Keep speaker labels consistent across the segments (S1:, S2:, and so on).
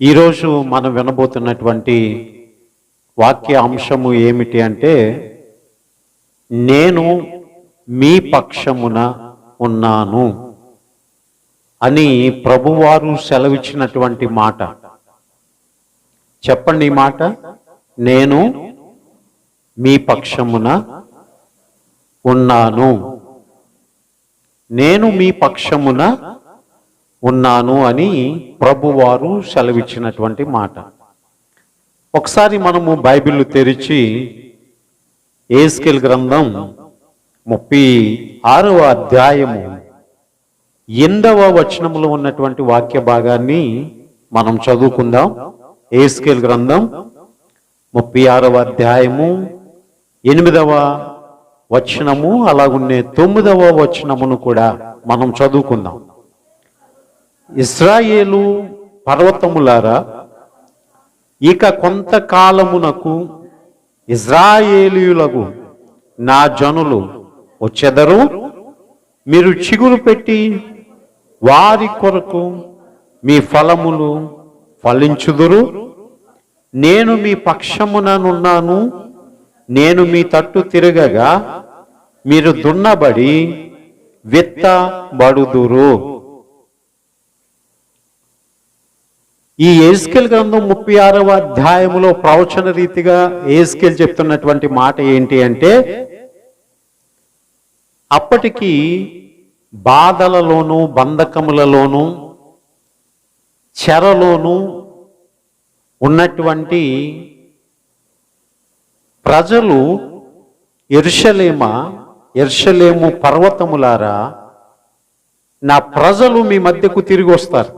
S1: ఈరోజు మనం వినబోతున్నటువంటి వాక్య అంశము ఏమిటి అంటే, నేను మీ పక్షమున ఉన్నాను అని ప్రభువారు సెలవిచ్చినటువంటి మాట. చెప్పండి ఈ మాట. నేను మీ పక్షమున ఉన్నాను. నేను మీ పక్షమున ఉన్నాను అని ప్రభువారు సెలవిచ్చినటువంటి మాట. ఒకసారి మనము బైబిల్ తెరిచి యెహెజ్కేలు గ్రంథం 36వ అధ్యాయము 8వ వచనములో ఉన్నటువంటి వాక్య భాగాన్ని మనం చదువుకుందాం. యెహెజ్కేలు గ్రంథం 36వ అధ్యాయము 8వ వచనము అలాగున్నే 9వ వచనమును కూడా మనం చదువుకుందాం. ఇశ్రాయేలు పర్వతములారా, ఇక కొంతకాలమునకు ఇశ్రాయేలీయులకు నా జనులు వచ్చెదరు. మీరు చిగురు పెట్టి వారి కొరకు మీ ఫలములు ఫలించుదురు. నేను మీ పక్షముననున్నాను. నేను మీ తట్టు తిరగగా మీరు దున్నబడి విత్తబడుదురు. ఈ యెహెజ్కేలు గ్రంథం 36వ అధ్యాయములో ప్రవచన రీతిగా యెహెజ్కేలు చెప్తున్నటువంటి మాట ఏంటి అంటే, అప్పటికి బాధలలోను, బంధకములలోను, చెరలోను ఉన్నటువంటి ప్రజలు యెరూషలేము పర్వతములారా, నా ప్రజలు మీ మధ్యకు తిరిగి వస్తారు.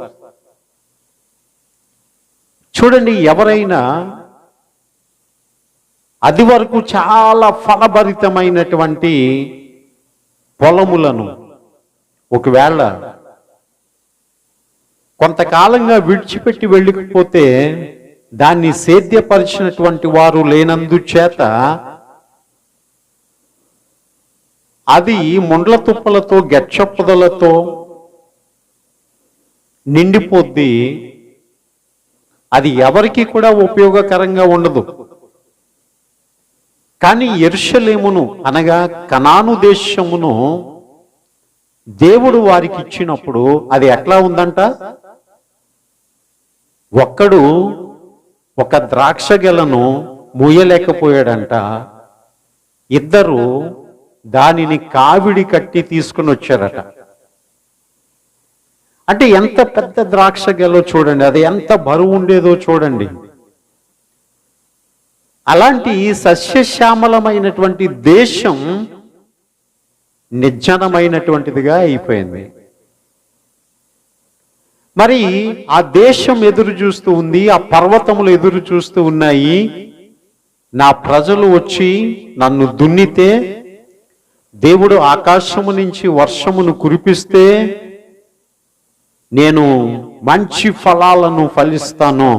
S1: చూడండి, ఎవరైనా అది వరకు చాలా ఫలభరితమైనటువంటి పొలములను ఒకవేళ కొంతకాలంగా విడిచిపెట్టి వెళ్ళకపోతే దాన్ని సేద్యపరిచినటువంటి వారు లేనందుచేత అది ముండ్ల తుప్పలతో, గెచ్చప్పుదలతో నిండిపోద్ది. అది ఎవరికి కూడా ఉపయోగకరంగా ఉండదు. కానీ యెరూషలేమును అనగా కనాను దేశమును దేవుడు వారికి ఇచ్చినప్పుడు అది ఎట్లా ఉందంట? ఒక్కడు ఒక ద్రాక్ష గెలను మూయలేకపోయాడంట, ఇద్దరు దానిని కావిడి కట్టి తీసుకుని వచ్చారట. అంటే ఎంత పెద్ద ద్రాక్ష గెలో చూడండి, అది ఎంత బరువు ఉండేదో చూడండి. అలాంటి సస్యశ్యామలమైనటువంటి దేశం నిర్జనమైనటువంటిదిగా అయిపోయింది. మరి ఆ దేశం ఎదురు చూస్తూ ఉంది, ఆ పర్వతములు ఎదురు చూస్తూ ఉన్నాయి. నా ప్రజలు వచ్చి నన్ను దున్నితే, దేవుడు ఆకాశము నుంచి వర్షమును కురిపిస్తే నేను మంచి ఫలాలను ఫలిస్తాను.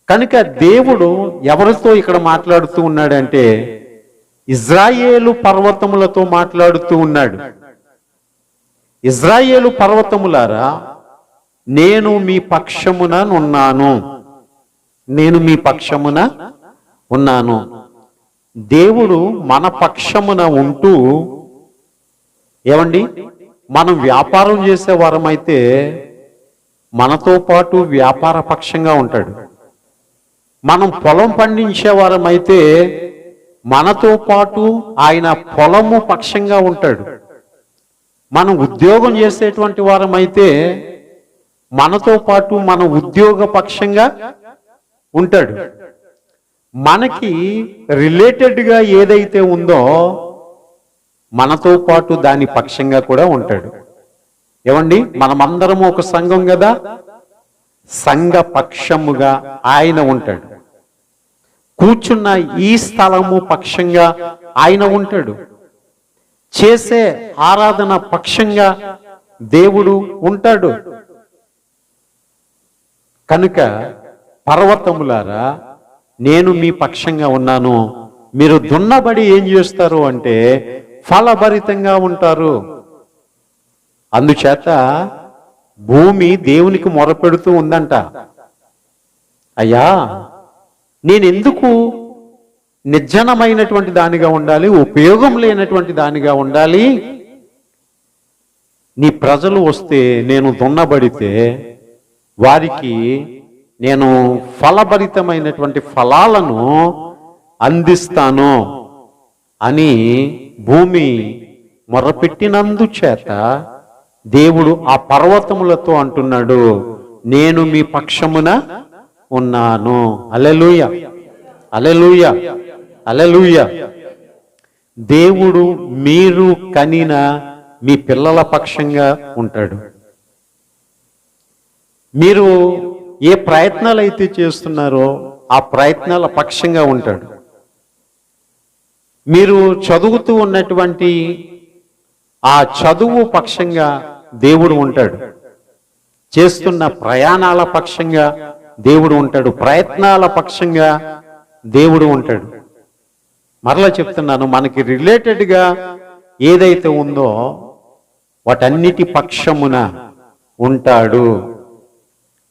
S1: కనుక దేవుడు ఎవరితో ఇక్కడ మాట్లాడుతూ ఉన్నాడంటే, ఇజ్రాయేలు పర్వతములతో మాట్లాడుతూ ఉన్నాడు. ఇజ్రాయేలు పర్వతములారా, నేను మీ పక్షమున ఉన్నాను. నేను మీ పక్షమున ఉన్నాను. దేవుడు మన పక్షమున ఉంటూ, ఏమండి, మనం వ్యాపారం చేసే వారమైతే మనతో పాటు వ్యాపార పక్షంగా ఉంటాడు. మనం పొలం పండించే వారమైతే మనతో పాటు ఆయన పొలము పక్షంగా ఉంటాడు. మనం ఉద్యోగం చేసేటువంటి వారమైతే మనతో పాటు మన ఉద్యోగ పక్షంగా ఉంటాడు. మనకి రిలేటెడ్గా ఏదైతే ఉందో మనతో పాటు దాని పక్షంగా కూడా ఉంటాడు. ఏమండి, మనమందరము ఒక సంఘం కదా, సంఘ పక్షముగా ఆయన ఉంటాడు. కూర్చున్న ఈ స్థలము పక్షంగా ఆయన ఉంటాడు. చేసే ఆరాధన పక్షంగా దేవుడు ఉంటాడు. కనుక పర్వతములారా, నేను మీ పక్షంగా ఉన్నాను. మీరు దున్నబడి ఏం చేస్తారు అంటే ఫలభరితంగా ఉంటారు. అందుచేత భూమి దేవునికి మొరపెడుతూ ఉందంట, అయ్యా నేనెందుకు నిర్జనమైనటువంటి దానిగా ఉండాలి, ఉపయోగం లేనటువంటి దానిగా ఉండాలి? నీ ప్రజలు వస్తే నేను దున్నబడితే వారికి నేను ఫలభరితమైనటువంటి ఫలాలను అందిస్తాను అని భూమి మొర్రపెట్టినందుచేత దేవుడు ఆ పర్వతములతో అంటున్నాడు, నేను మీ పక్షమున ఉన్నాను. హల్లెలూయా, హల్లెలూయా, హల్లెలూయా. దేవుడు మీరు కనిన మీ పిల్లల పక్షంగా ఉంటాడు. మీరు ఏ ప్రయత్నాలు అయితే చేస్తున్నారో ఆ ప్రయత్నాల పక్షంగా ఉంటాడు. మీరు చదువుతూ ఉన్నటువంటి ఆ చదువు పక్షంగా దేవుడు ఉంటాడు. చేస్తున్న ప్రయాణాల పక్షంగా దేవుడు ఉంటాడు. ప్రయత్నాల పక్షంగా దేవుడు ఉంటాడు. మరలా చెప్తున్నాను, మనకి రిలేటెడ్గా ఏదైతే ఉందో వాటన్నిటి పక్షమున ఉంటాడు.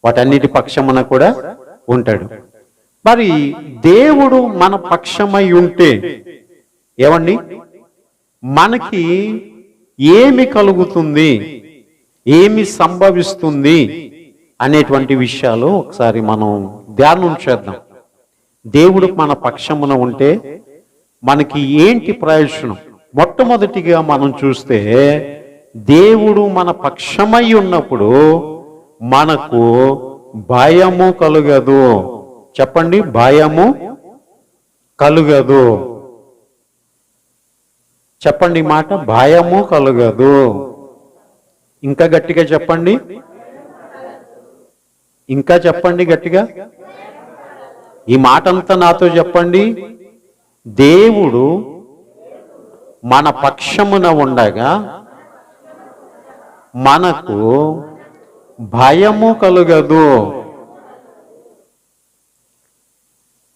S1: వాటన్నిటి పక్షమున కూడా ఉంటాడు. మరి దేవుడు మన పక్షమై ఉంటే ఏమండి, మనకి ఏమి కలుగుతుంది, ఏమి సంభవిస్తుంది అనేటువంటి విషయాలు ఒకసారి మనం ధ్యానం చేద్దాం. దేవుడు మన పక్షమున ఉంటే మనకి ఏంటి ప్రయోజనం? మొట్టమొదటిగా మనం చూస్తే, దేవుడు మన పక్షమై ఉన్నప్పుడు మనకు భయము కలుగదు. చెప్పండి, భయము కలుగదు. చెప్పండి మాట, భయము కలుగదు. ఇంకా గట్టిగా చెప్పండి, ఇంకా చెప్పండి గట్టిగా. ఈ మాట అంతా నాతో చెప్పండి. దేవుడు మన పక్షమున ఉండగా మనకు భయము కలుగదు.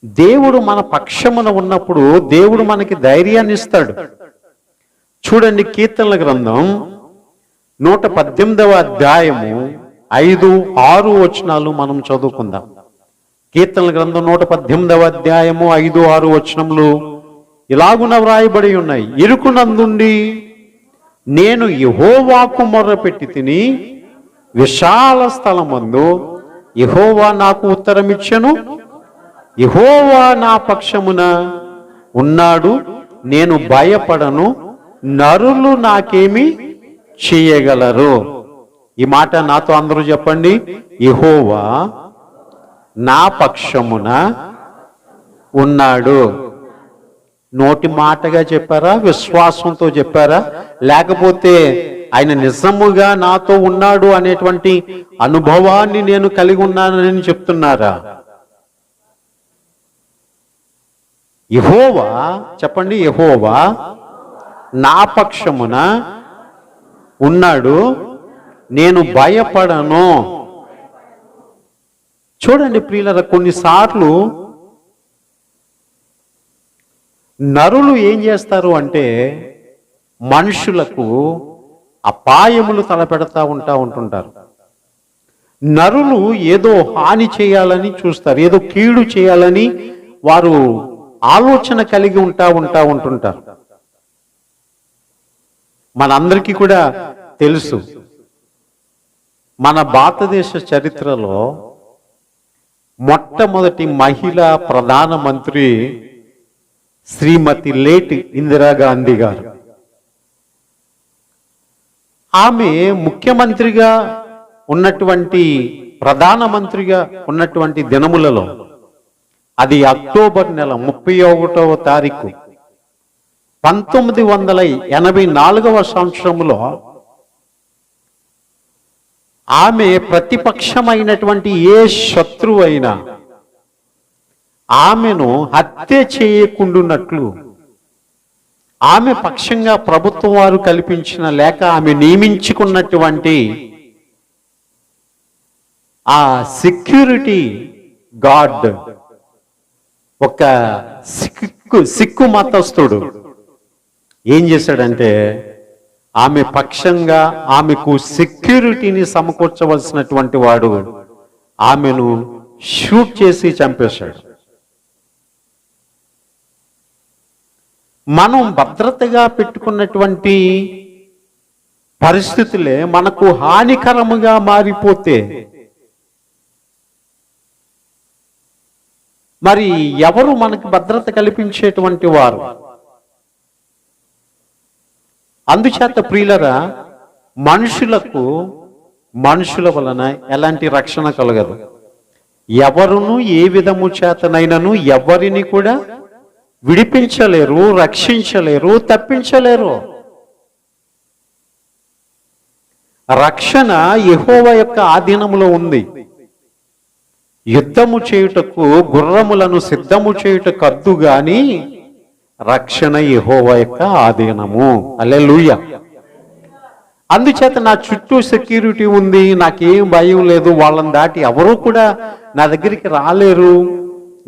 S1: దేవుడు మన పక్షమున ఉన్నప్పుడు దేవుడు మనకి ధైర్యాన్ని ఇస్తాడు. చూడండి, కీర్తనల గ్రంథం 118వ అధ్యాయము 5-6 వచనాలు మనం చదువుకుందాం. కీర్తనల గ్రంథం 118వ అధ్యాయము 5-6 వచనములు ఇలాగున వ్రాయబడి ఉన్నాయి. ఇరుకునందుండి నేను యెహోవాకు మొర్రపెట్టి తిని, విశాల స్థలమందు యెహోవా నాకు ఉత్తరమిచ్చెను. యెహోవా నా పక్షమున ఉన్నాడు, నేను భయపడను, నరులు నాకేమి చేయగలరు? ఈ మాట నాతో అందరూ చెప్పండి. యెహోవా నా పక్షమున ఉన్నాడు. నోటి మాటగా చెప్పారా? విశ్వాసంతో చెప్పారా? లేకపోతే ఆయన నిజముగా నాతో ఉన్నాడు అనేటువంటి అనుభవాన్ని నేను కలిగి ఉన్నానని చెప్తున్నారా? యెహోవా, చెప్పండి, యెహోవా నా పక్షమున ఉన్నాడు, నేను భయపడను. చూడండి ప్రియులారా, కొన్నిసార్లు నరులు ఏం చేస్తారు అంటే మనుషులకు అపాయములు తలపెడతా ఉంటుంటారు. నరులు ఏదో హాని చేయాలని చూస్తారు, ఏదో కీడు చేయాలని వారు ఆలోచన కలిగి ఉంటుంటారు. మనందరికీ కూడా తెలుసు, మన భారతదేశ చరిత్రలో మొట్టమొదటి మహిళా ప్రధానమంత్రి శ్రీమతి లేట్ ఇందిరాగాంధీ గారు. ఆమె ముఖ్యమంత్రిగా ఉన్నటువంటి, ప్రధానమంత్రిగా ఉన్నటువంటి దినములలో, అది అక్టోబర్ నెల 31వ తారీఖు 1984వ సంవత్సరంలో ఆమె ప్రతిపక్షమైనటువంటి ఏ శత్రువు అయినా ఆమెను హత్య చేయకుండునట్లు ఆమె పక్షంగా ప్రభుత్వం వారు కల్పించిన లేక ఆమె నియమించుకున్నటువంటి ఆ సెక్యూరిటీ గార్డ్ ఒక సిక్కు మతస్థుడు ఏం చేశాడంటే ఆమె పక్షంగా ఆమెకు సెక్యూరిటీని సమకూర్చవలసినటువంటి వాడు ఆమెను షూట్ చేసి చంపేశాడు. మనం భద్రతగా పెట్టుకున్నటువంటి పరిస్థితులే మనకు హానికరముగా మారిపోతే మరి ఎవరు మనకి భద్రత కల్పించేటువంటి వారు? అందుచేత ప్రియులరా, మనుషుల వలన ఎలాంటి రక్షణ కలగదు. ఎవరును ఏ విధము చేతనైనను ఎవరిని కూడా విడిపించలేరు, రక్షించలేరు, తప్పించలేరు. రక్షణ యెహోవా యొక్క ఆధీనములో ఉంది. యుద్ధము చేయుటకు గుర్రములను సిద్ధము చేయుటకు అద్దు గాని రక్షణ యెహోవా యొక్క ఆధీనము. హల్లెలూయా. అందుచేత నా చుట్టూ సెక్యూరిటీ ఉంది, నాకేం భయం లేదు, వాళ్ళని దాటి ఎవరూ కూడా నా దగ్గరికి రాలేరు,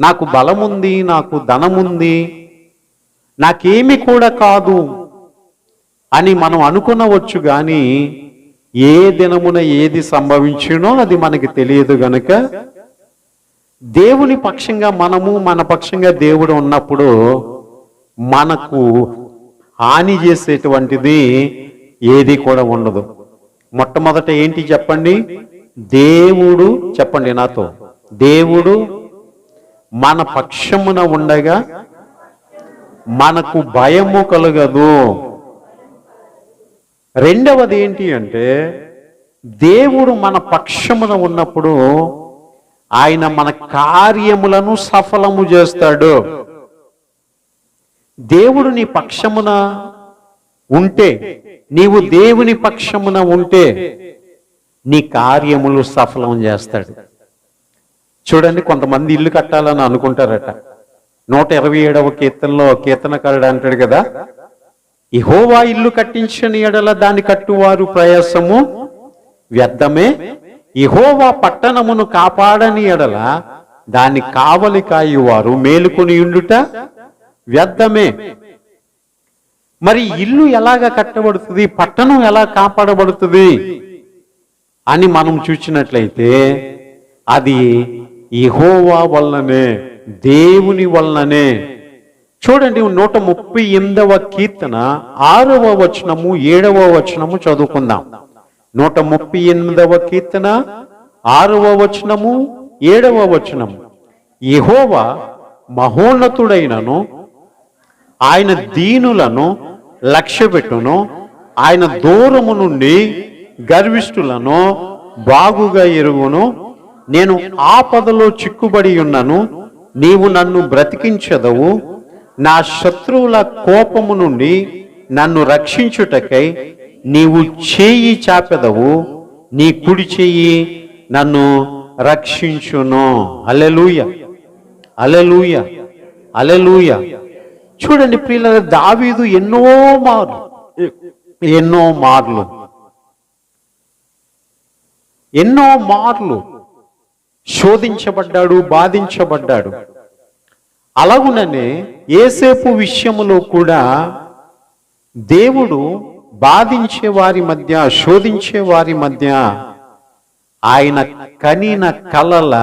S1: నాకు బలం ఉంది, నాకు ధనం ఉంది, నాకేమి కూడా కాదు అని మనం అనుకునవచ్చు. కానీ ఏ దినమున ఏది సంభవించునో అది మనకి తెలియదు గనుక దేవుని పక్షంగా మనము, మన పక్షంగా దేవుడు ఉన్నప్పుడు మనకు హాని చేసేటువంటిది ఏది కూడా ఉండదు. మొట్టమొదట ఏంటి చెప్పండి? దేవుడు, చెప్పండి నాతో, దేవుడు మన పక్షమున ఉండగా మనకు భయము కలగదు. రెండవది ఏంటి అంటే, దేవుడు మన పక్షమున ఉన్నప్పుడు ఆయన మన కార్యములను సఫలము చేస్తాడు. దేవుడు నీ పక్షమున ఉంటే, నీవు దేవుని పక్షమున ఉంటే నీ కార్యములు సఫలం చేస్తాడు. చూడండి, కొంతమంది ఇల్లు కట్టాలని అనుకుంటారట. 127వ కీర్తనలో కీర్తనకారుడు అంటాడు కదా, యెహోవా ఇల్లు కట్టించని ఎడల దాని కట్టువారు ప్రయాసము వ్యర్థమే, యెహోవా పట్టణమును కాపాడని ఎడల దాన్ని కావలి కాయువారు మేలుకొని ఉండుట వ్యర్థమే. మరి ఇల్లు ఎలాగ కట్టబడుతుంది, పట్టణం ఎలా కాపాడబడుతుంది అని మనం చూసినట్లయితే అది యెహోవా వల్లనే, దేవుని వల్లనే. చూడండి, 138వ కీర్తన 6వ వచనము 7వ వచనము చదువుకుందాం. 138వ కీర్తన 6వ వచనము 7వ వచనము. యెహోవా మహోన్నతుడైనను ఆయన దీనులను లక్ష్యపెట్టును, ఆయన దూరము నుండి గర్విష్ఠులను బాగుగా ఎరుగును. నేను ఆపదలో చిక్కుబడి ఉన్నను, నీవు నన్ను బ్రతికించదవు. నా శత్రువుల కోపము నుండి నన్ను రక్షించుటకై నీవు చేయి చాపెదవు, నీ కుడి చెయ్యి నన్ను రక్షించును. హల్లెలూయా, హల్లెలూయా, హల్లెలూయా. చూడండి ప్రియులారా, దావీదు ఎన్నో మార్లు శోధించబడ్డాడు, బాధించబడ్డాడు. అలాగుననే యేసేపు విషయములో కూడా దేవుడు బాధించే వారి మధ్య, శోధించే వారి మధ్య ఆయన కనిన కలల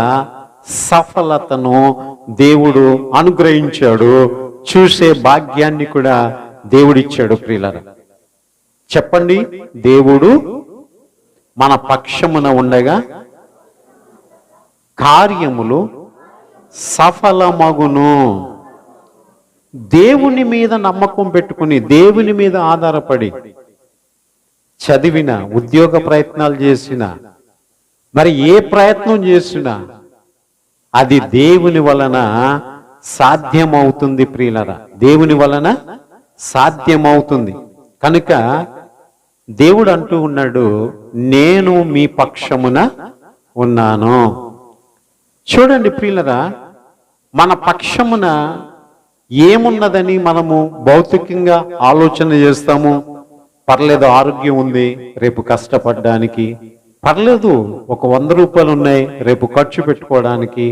S1: సఫలతను దేవుడు అనుగ్రహించాడు. చూసే భాగ్యాన్ని కూడా దేవుడిచ్చాడు. ప్రియులారా, చెప్పండి, దేవుడు మన పక్షమున ఉండగా కార్యములు సఫలమగును. దేవుని మీద నమ్మకం పెట్టుకుని, దేవుని మీద ఆధారపడి చదివిన, ఉద్యోగ ప్రయత్నాలు చేసిన, మరి ఏ ప్రయత్నం చేసినా అది దేవుని వలన సాధ్యమవుతుంది. ప్రియులరా, దేవుని వలన సాధ్యమవుతుంది. కనుక దేవుడు అంటూ ఉన్నాడు, నేను మీ పక్షమున ఉన్నాను. చూడండి ప్రియులరా, మన పక్షమున ఏమున్నదని మనము భౌతికంగా ఆలోచన చేస్తాము. పర్లేదు, ఆరోగ్యం ఉంది, రేపు కష్టపడడానికి. పర్లేదు, ఒక 100 రూపాయలు ఉన్నాయి, రేపు ఖర్చు పెట్టుకోవడానికి.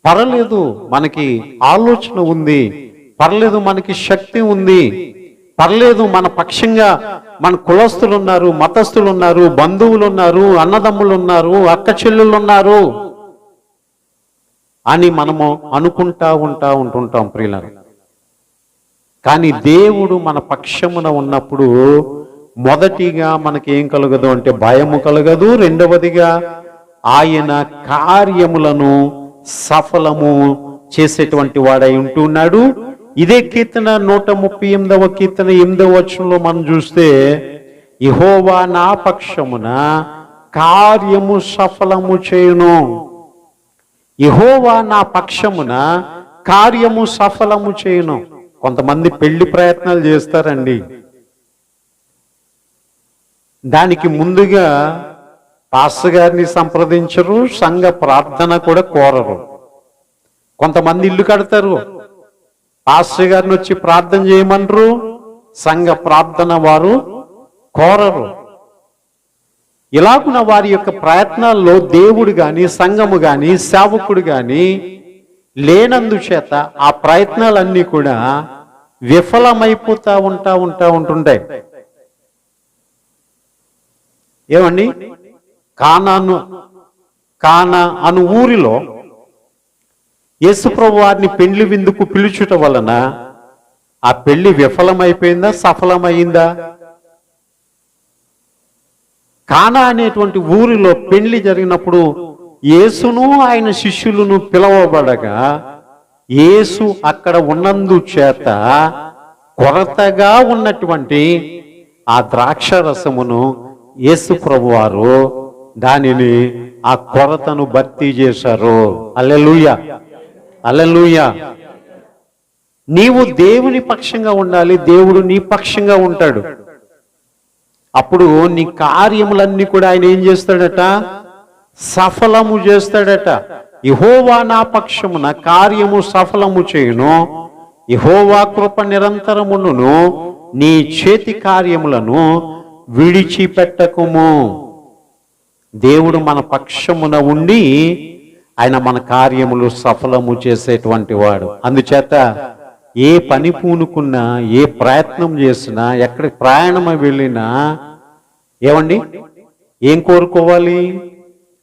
S1: పర్లేదు, మనకి ఆలోచన ఉంది. పర్లేదు, మనకి శక్తి ఉంది. పర్లేదు, మన పక్షంగా మన కులస్తులు ఉన్నారు, మతస్థులు ఉన్నారు, బంధువులు ఉన్నారు, అన్నదమ్ములు ఉన్నారు, అక్క చెల్లెళ్ళు ఉన్నారు అని మనము అనుకుంటా ఉంటుంటాం ప్రియులారా. కానీ దేవుడు మన పక్షమున ఉన్నప్పుడు మొదటిగా మనకి ఏం కలగదు అంటే భయము కలగదు. రెండవదిగా ఆయన కార్యములను సఫలము చేసేటువంటి వాడై ఉంటున్నాడు. ఇదే కీర్తన 138వ కీర్తన 8వ వచనంలో మనం చూస్తే, యెహోవా నా పక్షమున కార్యము సఫలము చేయును. యెహోవా నా పక్షమున కార్యము సఫలము చేయును. కొంతమంది పెళ్లి ప్రయత్నాలు చేస్తారండి. దానికి ముందుగా పాస్టర్ గారిని సంప్రదించరు, సంఘ ప్రార్థన కూడా కోరరు. కొంతమంది ఇల్లు కడతారు, పాస్టర్ గారిని వచ్చి ప్రార్థన చేయమనరు, సంఘ ప్రార్థన వారు కోరరు. ఇలాగున వారి యొక్క ప్రయత్నాల్లో దేవుడు గాని, సంఘము గాని, సేవకుడు గాని లేనందుచేత ఆ ప్రయత్నాలన్నీ కూడా విఫలమైపోతా ఉంటుంటాయి. ఏమండి, కానా అను ఊరిలో యేసుప్రభు వారిని పెళ్లి విందుకు పిలుచుట వలన ఆ పెళ్లి విఫలమైపోయిందా, సఫలమైందా? కానా అనేటువంటి ఊరిలో పెళ్లి జరిగినప్పుడు యేసును ఆయన శిష్యులను పిలవబడగా యేసు అక్కడ ఉన్నందు చేత కొరతగా ఉన్నటువంటి ఆ ద్రాక్ష రసమును యేసు ప్రభువారు దానిని ఆ కొరతను భర్తీ చేశారు. హల్లెలూయా, హల్లెలూయా. నీవు దేవుని పక్షంగా ఉండాలి, దేవుడు నీ పక్షంగా ఉంటాడు. అప్పుడు నీ కార్యములన్నీ కూడా ఆయన ఏం చేస్తాడట? సఫలము చేస్తాడట. యెహోవా నా పక్షమున కార్యము సఫలము చేయును, యెహోవా కృప నిరంతరమును, నీ చేతి కార్యములను విడిచిపెట్టకుము. దేవుడు మన పక్షమున ఉండి ఆయన మన కార్యములు సఫలము చేసేటువంటి వాడు. అందుచేత ఏ పని పూనుకున్నా, ఏ ప్రయత్నం చేసినా, ఎక్కడికి ప్రయాణమై వెళ్ళినా ఏమండి ఏం కోరుకోవాలి?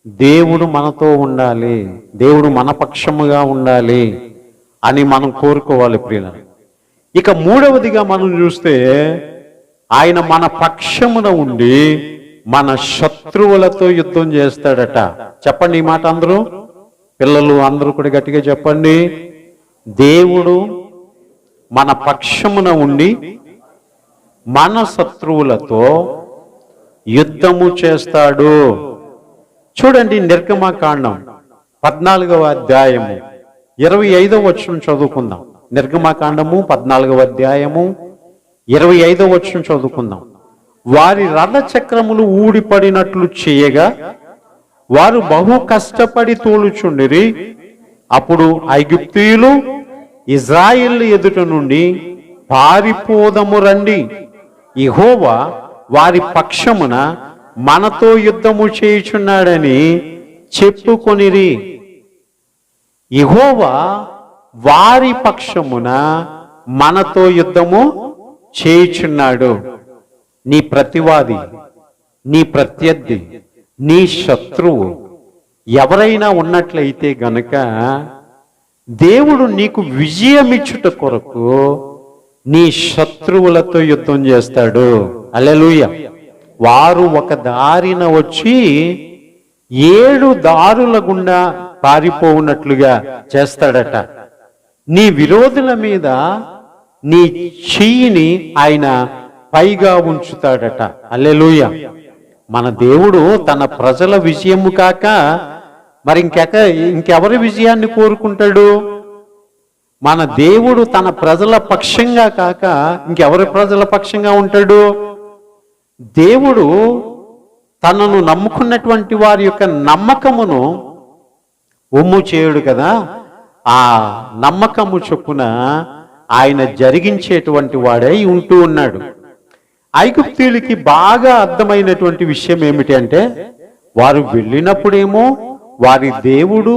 S1: దేవుడు మనతో ఉండాలి, దేవుడు మన పక్షముగా ఉండాలి అని మనం కోరుకోవాలి ప్రియులారా. ఇక మూడవదిగా మనం చూస్తే ఆయన మన పక్షమున ఉండి మన శత్రువులతో యుద్ధం చేస్తాడట. చెప్పండి ఈ మాట అందరూ, పిల్లలు అందరూ కూడా గట్టిగా చెప్పండి. దేవుడు మన పక్షమున ఉండి మన శత్రువులతో యుద్ధము చేస్తాడు. చూడండి, నిర్గమకాండం 14వ అధ్యాయము 25వ వచనం చదువుకుందాం. నిర్గమకాండము 14వ అధ్యాయము 25వ వచనం చదువుకుందాం. వారి రథ చక్రములు ఊడిపడినట్లు చేయగా వారు బహు కష్టపడి తోలుచుండిరి. అప్పుడు ఐగుప్తీయులు ఇజ్రాయేలు ఎదుట నుండి పారిపోదము రండి, యెహోవా వారి పక్షమున మనతో యుద్ధము చేయుచున్నాడని చెప్పుకొనిరి. యెహోవా వారి పక్షమున మనతో యుద్ధము చేయుచున్నాడు. నీ ప్రతివాది, నీ ప్రత్యర్థి, నీ శత్రువు ఎవరైనా ఉన్నట్లయితే గనక దేవుడు నీకు విజయమిచ్చుట కొరకు నీ శత్రువులతో యుద్ధం చేస్తాడు. హల్లెలూయా. వారు ఒక దారిన వచ్చి 7 దారుల గుండా పారిపోవునట్లుగా చేస్తాడట. నీ విరోధుల మీద నీ చెయ్యిని ఆయన పైగా ఉంచుతాడట. హల్లెలూయా. మన దేవుడు తన ప్రజల విజయము కాక మరి ఇంకెవరి విజయాన్ని కోరుకుంటాడు? మన దేవుడు తన ప్రజల పక్షంగా కాక ఇంకెవరి ప్రజల పక్షంగా ఉంటాడు? దేవుడు తనను నమ్ముకున్నటువంటి వారి యొక్క నమ్మకమును ఒమ్ము చేయుడు కదా. ఆ నమ్మకము చొప్పున ఆయన జరిగించేటువంటి వాడై ఉంటూ ఉన్నాడు. ఐగుప్తీయులకి బాగా అర్థమైనటువంటి విషయం ఏమిటి అంటే, వారు వెళ్ళినప్పుడేమో వారి దేవుడు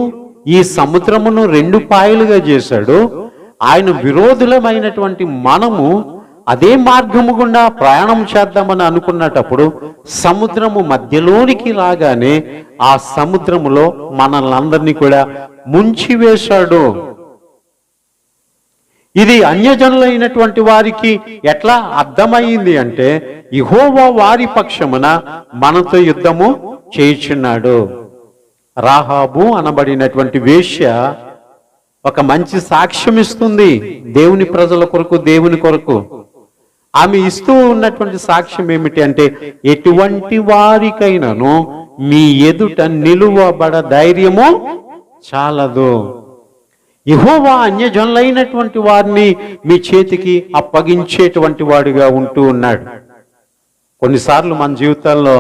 S1: ఈ సముద్రమును 2 పాయలుగా చేశాడు. ఆయన విరోధులమైనటువంటి మనము అదే మార్గము గుండా ప్రయాణం చేద్దామని అనుకున్నటప్పుడు సముద్రము మధ్యలోనికి రాగానే ఆ సముద్రములో మనల్ని కూడా ముంచివేశాడు. ఇది అన్యజనులైనటువంటి వారికి ఎట్లా అర్థమైంది అంటే, యెహోవా వారి పక్షమున మనతో యుద్ధము చేయుచున్నాడు. రాహాబు అనబడినటువంటి వేశ్య ఒక మంచి సాక్ష్యం ఇస్తుంది దేవుని ప్రజల కొరకు, దేవుని కొరకు. ఆమె ఇస్తూ ఉన్నటువంటి సాక్ష్యం ఏమిటి అంటే, ఎటువంటి వారికైనాను మీ ఎదుట నిలువబడ ధైర్యము చాలదు. యెహోవా అన్యజనులైనటువంటి వారిని మీ చేతికి అప్పగించేటువంటి వాడిగా ఉంటూ ఉన్నాడు. కొన్నిసార్లు మన జీవితాల్లో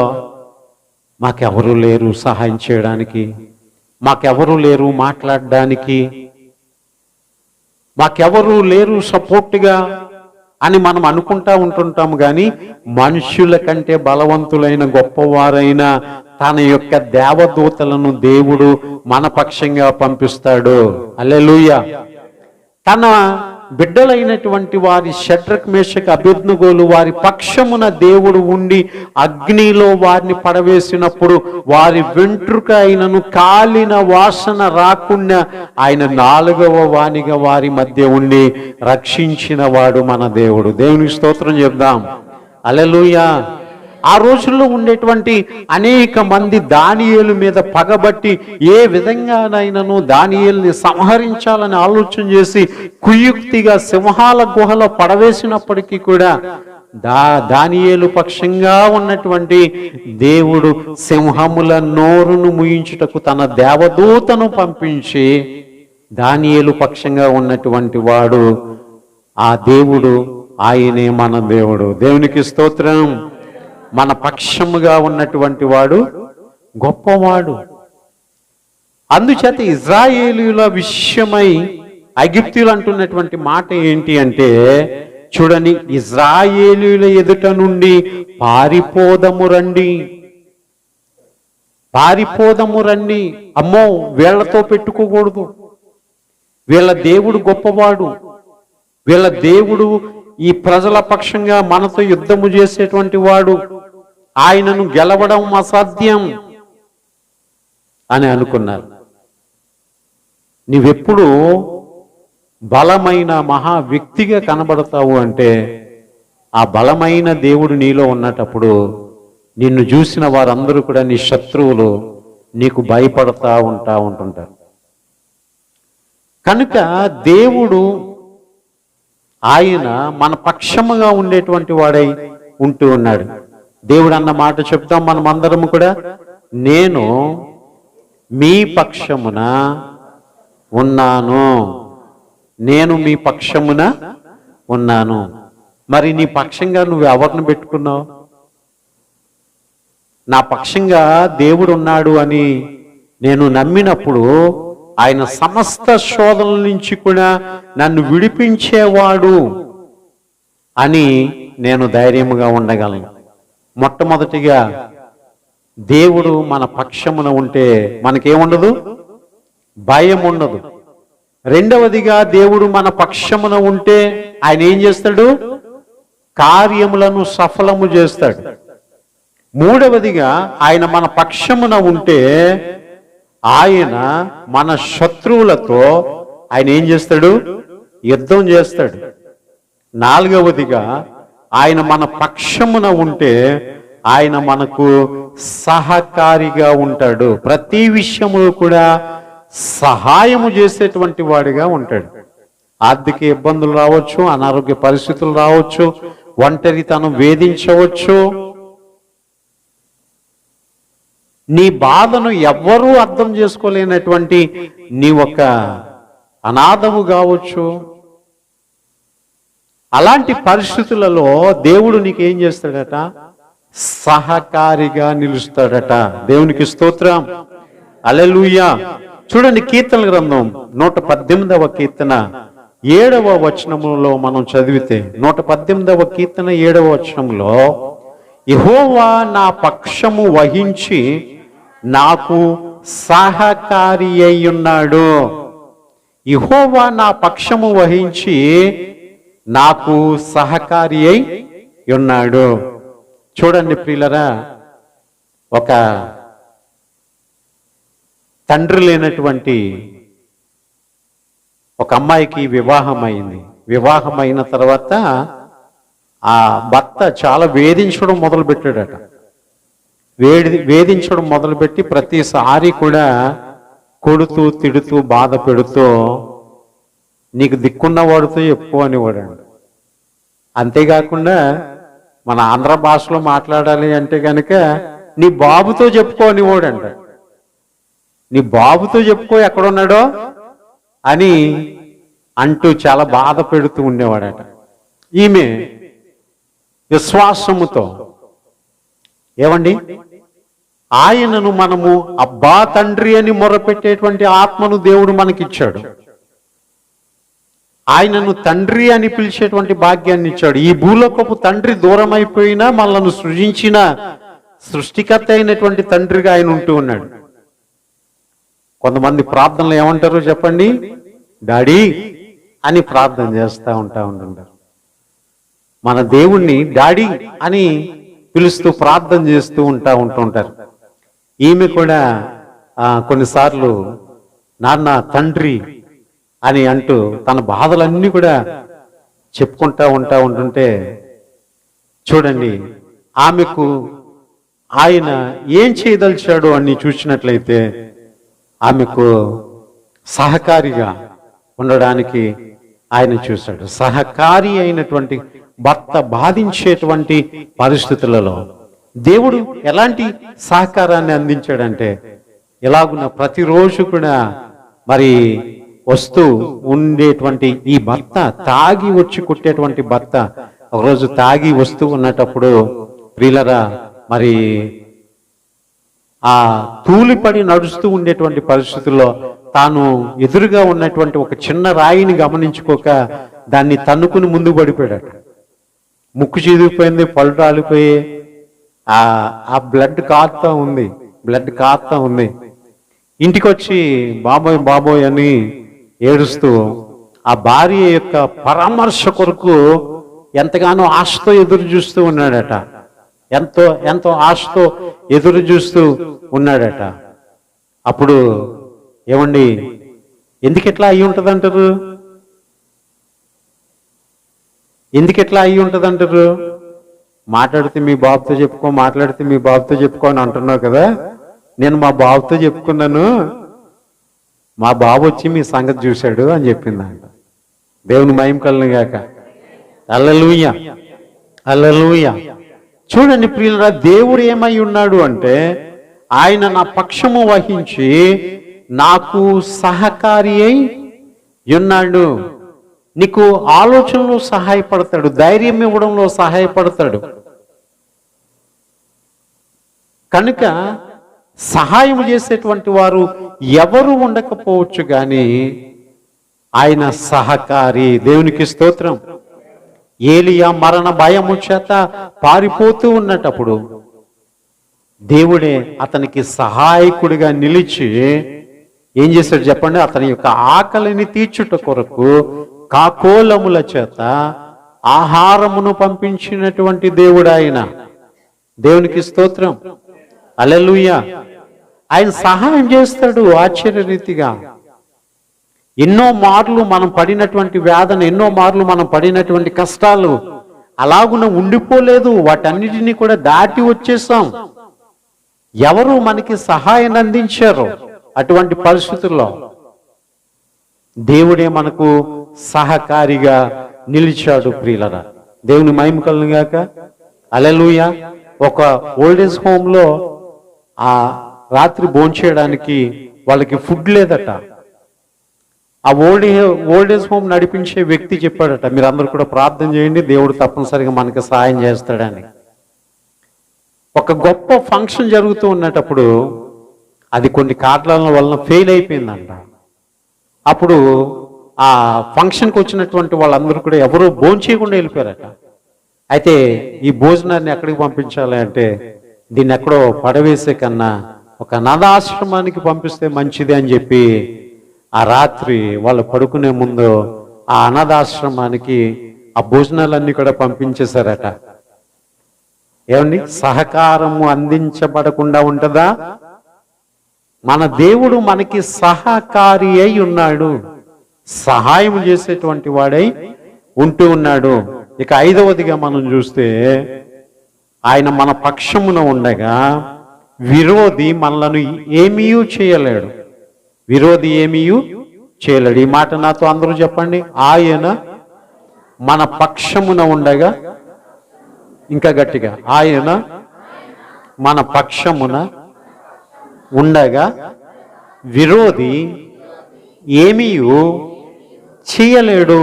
S1: మాకెవరూ లేరు సహాయం చేయడానికి, మాకెవరూ లేరు మాట్లాడడానికి, మాకెవరూ లేరు సపోర్ట్గా అని మనం అనుకుంటా ఉంటుంటాము. కానీ మనుషుల కంటే బలవంతులైన గొప్పవారైన తన యొక్క దేవదూతలను దేవుడు మన పక్షంగా పంపిస్తాడు. హల్లెలూయా. తన బిడ్డలైనటువంటి వారి షడ్రక్ మేషక్ అబేద్నెగోలు వారి పక్షమున దేవుడు ఉండి అగ్నిలో వారిని పడవేసినప్పుడు వారి వెంట్రుక అయినను కాలిన వాసన రాకుండా ఆయన 4వ వానిగా వారి మధ్య ఉండి రక్షించిన వాడు మన దేవుడు. దేవునికి స్తోత్రం చెప్దాం. హల్లెలూయా. ఆ రోజుల్లో ఉండేటువంటి అనేక మంది దానియేలు మీద పగబట్టి ఏ విధంగానైనాను దానియేలుని సంహరించాలని ఆలోచన చేసి కుయుక్తిగా సింహాల గుహలో పడవేసినప్పటికీ కూడా దానియేలు పక్షంగా ఉన్నటువంటి దేవుడు సింహముల నోరును ముయించుటకు తన దేవదూతను పంపించి దానియేలు పక్షంగా ఉన్నటువంటి వాడు ఆ దేవుడు, ఆయనే మన దేవుడు. దేవునికి స్తోత్రం. మన పక్షముగా ఉన్నటువంటి వాడు గొప్పవాడు. అందుచేత ఇజ్రాయేలీయుల విషయమై ఐగుప్తీయులు అంటున్నటువంటి మాట ఏంటి అంటే, చూడండి, ఇజ్రాయేలీయుల ఎదుట నుండి పారిపోదము రండి, పారిపోదము రండి. అమ్మో, వీళ్లతో పెట్టుకోకూడదు, వీళ్ళ దేవుడు గొప్పవాడు, వీళ్ళ దేవుడు ఈ ప్రజల పక్షంగా మనతో యుద్ధము చేసేటువంటి వాడు, ఆయనను గెలవడం అసాధ్యం అని అనుకున్నారు. నీవెప్పుడు బలమైన మహా వ్యక్తిగా కనబడతావు అంటే, ఆ బలమైన దేవుడు నీలో ఉన్నటప్పుడు నిన్ను చూసిన వారందరూ కూడా నీ శత్రువులు నీకు భయపడతా ఉంటుంటారు. కనుక దేవుడు ఆయన మన పక్షముగా ఉండేటువంటి వాడై ఉంటూ ఉన్నాడు. దేవుడు అన్న మాట చెప్తాం మనం అందరము కూడా, నేను మీ పక్షమున ఉన్నాను, నేను మీ పక్షమున ఉన్నాను. మరి నీ పక్షంగా నువ్వు ఎవరిని పెట్టుకున్నావు? నా పక్షంగా దేవుడు ఉన్నాడు అని నేను నమ్మినప్పుడు ఆయన సమస్త శోధనల నుంచి కూడా నన్ను విడిపించేవాడు అని నేను ధైర్యముగా ఉండగలను. మొట్టమొదటిగా దేవుడు మన పక్షమున ఉంటే మనకేముండదు? భయం ఉండదు. రెండవదిగా దేవుడు మన పక్షమున ఉంటే ఆయన ఏం చేస్తాడు? కార్యములను సఫలము చేస్తాడు. మూడవదిగా ఆయన మన పక్షమున ఉంటే ఆయన మన శత్రువులతో ఆయన ఏం చేస్తాడు? యుద్ధం చేస్తాడు. నాలుగవదిగా ఆయన మన పక్షమున ఉంటే ఆయన మనకు సహకారిగా ఉంటాడు. ప్రతి విషయములో కూడా సహాయము చేసేటువంటి వాడిగా ఉంటాడు. ఆర్థిక ఇబ్బందులు రావచ్చు, అనారోగ్య పరిస్థితులు రావచ్చు, ఒంటరితనం వేధించవచ్చు, నీ బాధను ఎవ్వరూ అర్థం చేసుకోలేనటువంటి నీ ఒక అనాథము కావచ్చు. అలాంటి పరిస్థితులలో దేవుడు నీకేం చేస్తాడట? సహకారిగా నిలుస్తాడట. దేవునికి స్తోత్రం. హల్లెలూయా. చూడండి, కీర్తనల గ్రంథం 118వ కీర్తన 7వ వచనములో మనం చదివితే, 118వ కీర్తన 7వ వచనంలో, యెహోవా నా పక్షము వహించి నాకు సహకారి అయి ఉన్నాడు. యెహోవా నా పక్షము వహించి నాకు సహకారి అయి ఉన్నాడు. చూడండి ప్రియులరా, ఒక తండ్రి లేనటువంటి ఒక అమ్మాయికి వివాహం అయింది. వివాహం అయిన తర్వాత ఆ భర్త చాలా వేధించడం మొదలుపెట్టాడట. వేధించడం మొదలుపెట్టి ప్రతిసారి కూడా కొడుతూ తిడుతూ బాధ పెడుతూ నీకు దిక్కున్నవాడితో చెప్పు అనేవాడు. అంతేకాకుండా మన ఆంధ్ర భాషలో మాట్లాడాలి అంటే కనుక నీ బాబుతో చెప్పుకో అనేవాడంట. నీ బాబుతో చెప్పుకో ఎక్కడున్నాడో అని అంటూ చాలా బాధ పెడుతూ ఉండేవాడట. ఈమె విశ్వాసముతో ఏమండి, ఆయనను మనము అబ్బా తండ్రి అని మొరపెట్టేటువంటి ఆత్మను దేవుడు మనకిచ్చాడు. ఆయనను తండ్రి అని పిలిచేటువంటి భాగ్యాన్ని ఇచ్చాడు. ఈ భూలోకపు తండ్రి దూరం అయిపోయినా మనల్ని సృజించిన సృష్టికర్త అయినటువంటి తండ్రిగా ఆయన ఉంటూ ఉన్నాడు. కొంతమంది ప్రార్థనలు ఏమంటారు చెప్పండి? డాడీ అని ప్రార్థన చేస్తూ ఉంటుంటారు. మన దేవుణ్ణి డాడీ అని పిలుస్తూ ప్రార్థన చేస్తూ ఉంటుంటారు. ఈమె కూడా కొన్నిసార్లు నాన్న తండ్రి అని అంటూ తన బాధలన్నీ కూడా చెప్పుకుంటా ఉంటుంటే చూడండి, ఆమెకు ఆయన ఏం చేయదలిచాడు అని చూసినట్లయితే ఆమెకు సహకారిగా ఉండడానికి ఆయన చూశాడు. సహకారి అయినటువంటి భర్త బాధించేటువంటి పరిస్థితులలో దేవుడు ఎలాంటి సహకారాన్ని అందించాడంటే, ఎలాగున్న ప్రతిరోజు కూడా మరి వస్తూ ఉండేటువంటి ఈ భర్త, తాగి వచ్చి కొట్టేటువంటి భర్త ఒకరోజు తాగి వస్తూ ఉన్నటప్పుడు ప్రియులరా మరి ఆ తూలిపడి నడుస్తూ ఉండేటువంటి పరిస్థితుల్లో తాను ఎదురుగా ఉన్నటువంటి ఒక చిన్న రాయిని గమనించుకోక దాన్ని తన్నుకుని ముందు పడిపోయాడట. ముక్కు చీదిపోయింది, పళ్ళు రాలిపోయి ఆ బ్లడ్ కారుతా ఉంది. ఇంటికి వచ్చి బాబోయ్ బాబోయ్ అని ఏడుస్తూ ఆ భార్య యొక్క పరామర్శ కొరకు ఎంతగానో ఆశతో ఎదురు చూస్తూ ఉన్నాడట. ఎంతో ఆశతో ఎదురు చూస్తూ ఉన్నాడట. అప్పుడు ఏమండి, ఎందుకెట్లా అయ్యి ఉంటదంటారు? మాట్లాడితే మీ బాబుతో చెప్పుకో అని అంటున్నావు కదా. నేను మా బాబుతో చెప్పుకున్నాను, మా బాబు వచ్చి మీ సంగతి చూశాడు అని చెప్పిందంట. దేవుని మహిమ కలుగును గాక. హల్లెలూయా, హల్లెలూయా. చూడండి ప్రియులారా, దేవుడు ఏమై ఉన్నాడు అంటే ఆయన నా పక్షము వహించి నాకు సహకారి అయి ఉన్నాడు. నీకు ఆలోచనలో సహాయపడతాడు, ధైర్యం ఇవ్వడంలో సహాయపడతాడు. కనుక సహాయం చేసేటువంటి వారు ఎవరు ఉండకపోవచ్చు కానీ ఆయన సహకారి. దేవునికి స్తోత్రం. ఏలియా మరణ భయము చేత పారిపోతూ ఉన్నటప్పుడు దేవుడే అతనికి సహాయకుడిగా నిలిచి ఏం చేశాడు చెప్పండి? అతని యొక్క ఆకలిని తీర్చుట కొరకు కాకోలముల చేత ఆహారమును పంపించినటువంటి దేవుడు ఆయన. దేవునికి స్తోత్రం. హల్లెలూయా. ఆయన సహాయం చేస్తాడు ఆశ్చర్యరీతిగా. ఎన్నో మార్లు మనం పడినటువంటి వేదన, ఎన్నో మార్లు మనం పడినటువంటి కష్టాలు అలాగున ఉండిపోలేదు. వాటన్నిటినీ కూడా దాటి వచ్చేసాం. ఎవరు మనకి సహాయం అందించారు? అటువంటి పరిస్థితుల్లో దేవుడే మనకు సహకారిగా నిలిచాడు. ప్రియులరా, దేవుని మహిమ కలుగును గాక. హల్లెలూయా. ఒక ఓల్డేజ్ హోమ్ లో ఆ రాత్రి భోంచేయడానికి వాళ్ళకి ఫుడ్ లేదట. ఆ ఓల్డేజ్ హోమ్ నడిపించే వ్యక్తి చెప్పాడట, మీరు అందరూ కూడా ప్రార్థన చేయండి, దేవుడు తప్పనిసరిగా మనకి సహాయం చేస్తాడని. ఒక గొప్ప ఫంక్షన్ జరుగుతూ ఉన్నటప్పుడు అది కొన్ని కారణాల వలన ఫెయిల్ అయిపోయిందంట. అప్పుడు ఆ ఫంక్షన్కి వచ్చినటువంటి వాళ్ళందరూ కూడా ఎవరో భోంచేయకుండా వెళ్ళిపోయారట. అయితే ఈ భోజనాన్ని ఎక్కడికి పంపించాలి అంటే, దీన్ని ఎక్కడో పడవేసే కన్నా ఒక అనాథాశ్రమానికి పంపిస్తే మంచిది అని చెప్పి ఆ రాత్రి వాళ్ళు పడుకునే ముందు ఆ అనాథాశ్రమానికి ఆ భోజనాలన్నీ కూడా పంపించేశారట. ఏమండి, సహకారము అందించబడకుండా ఉంటుందా? మన దేవుడు మనకి సహకారి అయి ఉన్నాడు, సహాయం చేసేటువంటి వాడై ఉంటూ ఉన్నాడు. ఇక 5వదిగా మనం చూస్తే, ఆయన మన పక్షమున ఉండగా విరోధి మనలను ఏమీ చేయలేడు. విరోధి ఏమీ చేయలేడు. ఈ మాట నాతో అందరూ చెప్పండి. ఆయన మన పక్షమున ఉండగా, ఇంకా గట్టిగా, ఆయన మన పక్షమున ఉండగా విరోధి ఏమీ చేయలేడు.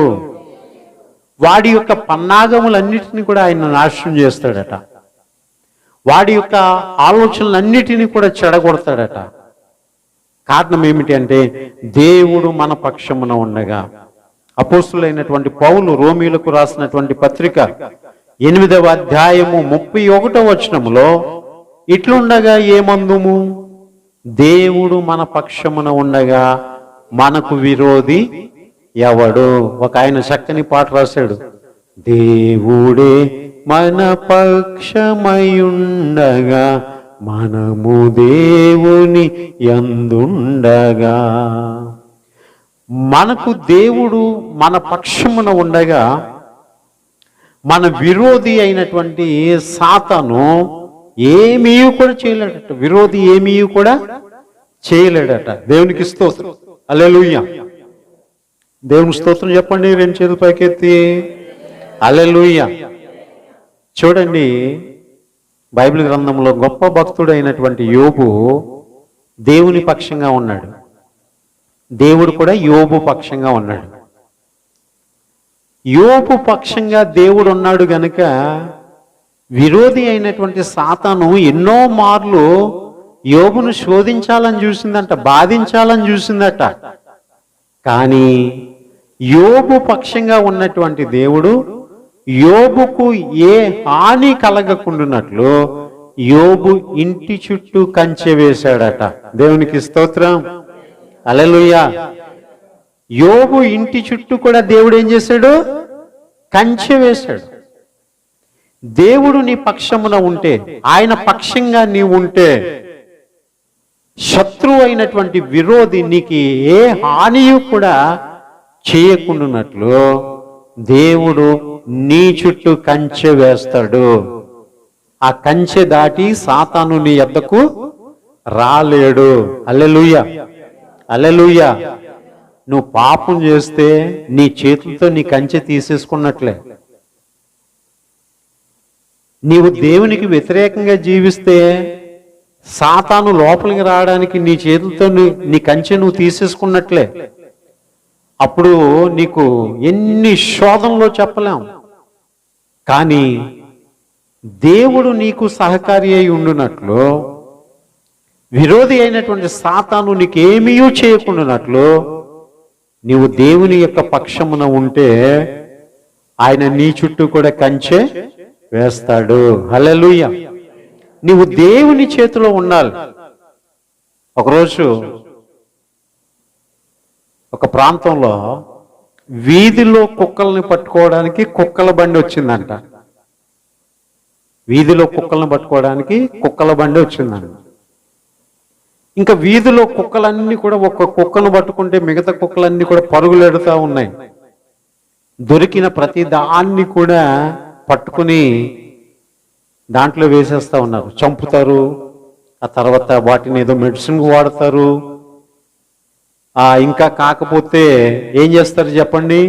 S1: వాడి యొక్క పన్నాగములన్నిటినీ కూడా ఆయన నాశనం చేస్తాడట. వాడి యొక్క ఆలోచనలన్నిటినీ కూడా చెడగొడతాడట. కారణం ఏమిటి అంటే, దేవుడు మన పక్షమున ఉండగా. అపోస్తులైనటువంటి పౌలు రోమీలకు రాసినటువంటి పత్రిక 8వ అధ్యాయము 31వ వచనములో ఇట్లుండగా ఏమందుము, దేవుడు మన పక్షమున ఉండగా మనకు విరోధి ఎవడు? ఒక ఆయన చక్కని పాట రాశాడు. దేవుడే మన పక్షమయుండగా మనము దేవుని యందుండగా. మనకు దేవుడు మన పక్షమున ఉండగా మన విరోధి అయినటువంటి సాతాను ఏమీ కూడా చేయలేడట. విరోధి ఏమీ కూడా చేయలేడట. దేవునికి స్తోత్రం. హల్లెలూయా. దేవుని స్తోత్రం చెప్పండి, 2 చేతులు పైకెత్తి. హల్లెలూయా. చూడండి, బైబిల్ గ్రంథంలో గొప్ప భక్తుడైనటువంటి యోబు దేవుని పక్షంగా ఉన్నాడు. దేవుడు కూడా యోబు పక్షంగా ఉన్నాడు. యోబు పక్షంగా దేవుడు ఉన్నాడు గనుక విరోధి అయినటువంటి సాతాను ఎన్నో మార్లు యోబును శోధించాలని చూసిందంట, బాధించాలని చూసిందట. కానీ యోబు పక్షంగా ఉన్నటువంటి దేవుడు యోబుకు ఏ హాని కలగకుండానట్లు యోబు ఇంటి చుట్టూ కంచె వేశాడట. దేవునికి స్తోత్రం. హల్లెలూయా. యోబు ఇంటి చుట్టూ కూడా దేవుడు ఏం చేశాడు? కంచె వేశాడు. దేవుడు నీ పక్షమున ఉంటే, ఆయన పక్షంగా నీవు ఉంటే, శత్రువు అయినటువంటి విరోధి నీకు ఏ హానియు కూడా చేయకుండానట్లు దేవుడు నీ చుట్టూ కంచె వేస్తాడు. ఆ కంచె దాటి సాతాను నీ యొద్దకు రాలేడు. హల్లెలూయా. హల్లెలూయా. నువ్వు పాపం చేస్తే నీ చేతులతో నీ కంచె తీసేసుకున్నట్లే. నీవు దేవునికి వ్యతిరేకంగా జీవిస్తే సాతాను లోపలికి రావడానికి నీ చేతులతో నీ కంచె నువ్వు తీసేసుకున్నట్లే. అప్పుడు నీకు ఎన్ని శోధనలో చెప్పలేం. కానీ దేవుడు నీకు సహకారి అయి ఉండునట్లు, విరోధి అయినటువంటి సాతాను నీకేమీ చేయకుండానట్లు నీవు దేవుని యొక్క పక్షమున ఉంటే ఆయన నీ చుట్టూ కూడా కంచె వేస్తాడు. హల్లెలూయా. నీవు దేవుని చేతిలో ఉండాలి. ఒకరోజు ఒక ప్రాంతంలో వీధిలో కుక్కల్ని పట్టుకోవడానికి కుక్కల బండి వచ్చిందంట. వీధిలో కుక్కల్ని పట్టుకోవడానికి కుక్కల బండి వచ్చిందంట. ఇంకా వీధిలో కుక్కలన్నీ కూడా ఒక్క కుక్కను పట్టుకుంటే మిగతా కుక్కలన్నీ కూడా పరుగులు ఎడుతూ ఉన్నాయి. దొరికిన ప్రతి దాన్ని కూడా పట్టుకుని దాంట్లో వేసేస్తా ఉన్నారు, చంపుతారు. ఆ తర్వాత వాటిని ఏదో మెడిసిన్ వాడతారు. ఇంకా కాకపోతే ఏం చేస్తారు చెప్పండి,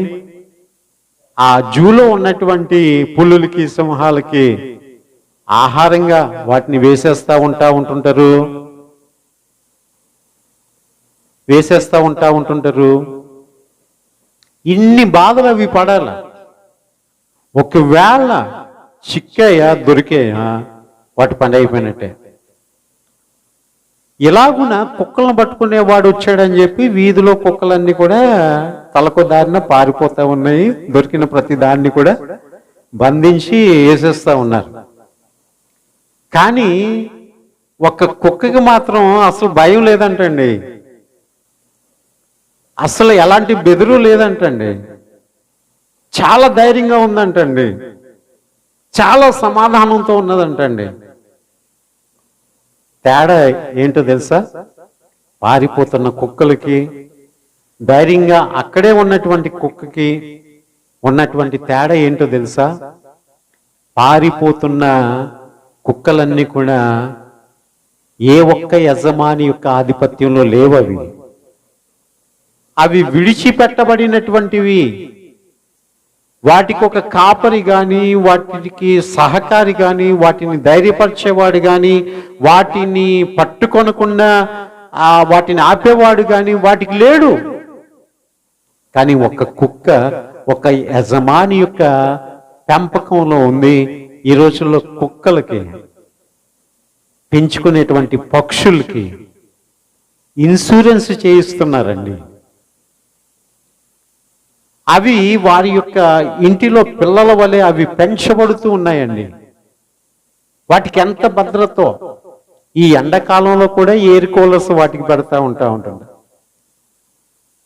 S1: ఆ జూలో ఉన్నటువంటి పులులకి సింహాలకి ఆహారంగా వాటిని వేసేస్తా ఉంటుంటారు. ఇన్ని బాధలు అవి పడాల. ఒకవేళ చిక్కాయా దొరికాయా వాటి పని అయిపోయినట్టే. ఇలాగున కుక్కలను పట్టుకునేవాడు వచ్చాడని చెప్పి వీధిలో కుక్కలన్నీ కూడా తలకు దారిన పారిపోతా ఉన్నాయి. దొరికిన ప్రతి దాన్ని కూడా బంధించి వేసేస్తా ఉన్నారు. కానీ ఒక్క కుక్కకి మాత్రం అసలు భయం లేదంటండి, అసలు ఎలాంటి బెదురు లేదంటండి. చాలా ధైర్యంగా ఉందంటండి, చాలా సమాధానంతో ఉన్నదంటండి. తేడా ఏంటో తెలుసా? పారిపోతున్న కుక్కలకి, ధైర్యంగా అక్కడే ఉన్నటువంటి కుక్కకి ఉన్నటువంటి తేడా ఏంటో తెలుసా? పారిపోతున్న కుక్కలన్నీ కూడా ఏ ఒక్క యజమాని యొక్క ఆధిపత్యంలో లేవవి. అవి విడిచిపెట్టబడినటువంటివి. వాటికి ఒక కాపరి కానీ, వాటికి సహకారి కానీ, వాటిని ధైర్యపరిచేవాడు కానీ, వాటిని పట్టుకొనకుండా వాటిని ఆపేవాడు కానీ వాటికి లేడు. కానీ ఒక కుక్క ఒక యజమాని యొక్క పెంపకంలో ఉంది. ఈ రోజుల్లో కుక్కలకి, పెంచుకునేటువంటి పక్షులకి ఇన్సూరెన్స్ చేయిస్తున్నారండి. అవి వారి యొక్క ఇంటిలో పిల్లల వలె అవి పెంచబడుతూ ఉన్నాయండి. వాటికి ఎంత భద్రతో! ఈ ఎండాకాలంలో కూడా ఎయిర్ కూలర్స్ వాటికి పెడతా ఉంటుంది.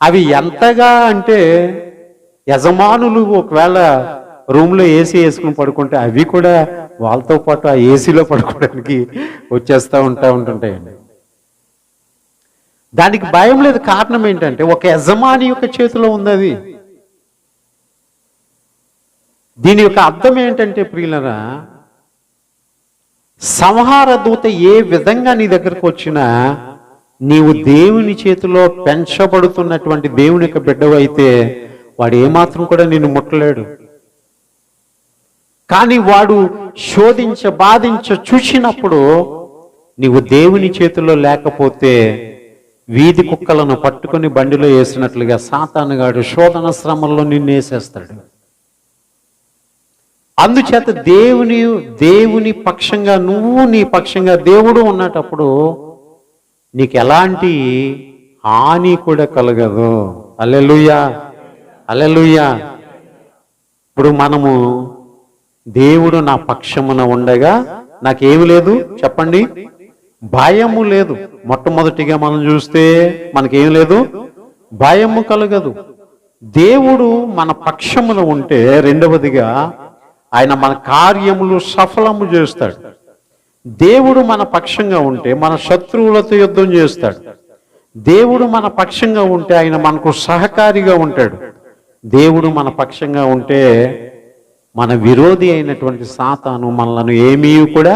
S1: అవి ఎంతగా అంటే యజమానులు ఒకవేళ రూమ్లో ఏసీ వేసుకుని పడుకుంటే అవి కూడా వాళ్ళతో పాటు ఆ ఏసీలో పడుకోవడానికి వచ్చేస్తూ ఉంటుంటాయండి. దానికి భయం లేదు. కారణం ఏంటంటే ఒక యజమాని యొక్క చేతిలో ఉంది అది. దీని యొక్క అర్థం ఏంటంటే ప్రియులరా, సంహార దూత ఏ విధంగా నీ దగ్గరకు వచ్చినా నీవు దేవుని చేతిలో పెంచబడుతున్నటువంటి దేవుని యొక్క బిడ్డవు అయితే వాడు ఏమాత్రం కూడా నిన్ను ముట్టలేడు. కానీ వాడు బాధించ చూసినప్పుడు నీవు దేవుని చేతిలో లేకపోతే వీధి కుక్కలను పట్టుకొని బండిలో వేసినట్లుగా సాతానుగాడు శోధన శ్రమల్లో నిన్ను వేసేస్తాడు. అందుచేత దేవుని పక్షంగా నువ్వు, నీ పక్షంగా దేవుడు ఉన్నటప్పుడు నీకు ఎలాంటి హాని కూడా కలగదు. హల్లెలూయా, హల్లెలూయా. ఇప్పుడు మనము దేవుడు నా పక్షమున ఉండగా నాకేమి లేదు చెప్పండి? భయము లేదు. మొట్టమొదటిగా మనం చూస్తే మనకేం లేదు, భయము కలగదు. దేవుడు మన పక్షమున ఉంటే రెండవదిగా ఆయన మన కార్యములు సఫలము చేస్తాడు. దేవుడు మన పక్షంగా ఉంటే మన శత్రువులతో యుద్ధం చేస్తాడు. దేవుడు మన పక్షంగా ఉంటే ఆయన మనకు సహకారిగా ఉంటాడు. దేవుడు మన పక్షంగా ఉంటే మన విరోధి అయినటువంటి సాతాను మనలను ఏమీ కూడా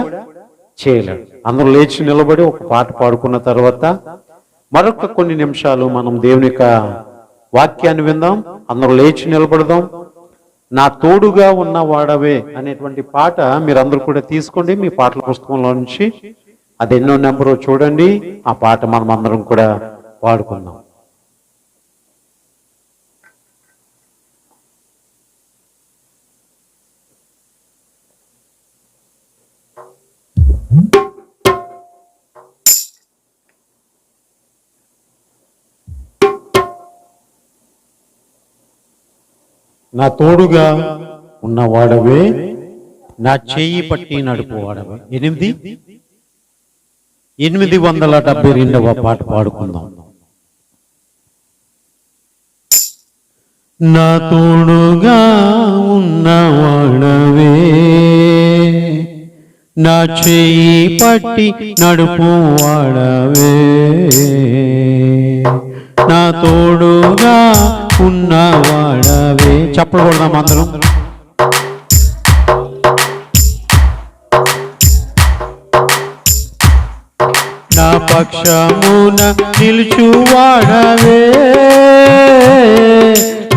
S1: చేయలేడు. అందరూ లేచి నిలబడి ఒక పాట పాడుకున్న తర్వాత మరొక కొన్ని నిమిషాలు మనం దేవుని యొక్క వాక్యాన్ని విందాం. అందరూ లేచి నిలబడదాం. నా తోడుగా ఉన్న వాడవే అనేటువంటి పాట మీరందరూ కూడా తీసుకోండి మీ పాటల పుస్తకంలో నుంచి. అది ఎన్నో నెంబరో చూడండి. ఆ పాట మనం అందరం కూడా పాడుకుందాం. నా తోడుగా ఉన్నవాడవే, నా చేయి పట్టి నడుపువాడవే. 872వ పాట పాడుకుందాం. నా తోడుగా ఉన్నవాడవే, నా చేయి పట్టి నడుపువాడవే, నా తోడుగా ఉన్నవాడవే. చప్పట్లు కొడదాం అందరం. నా పక్షమున నిలుచువాడవే,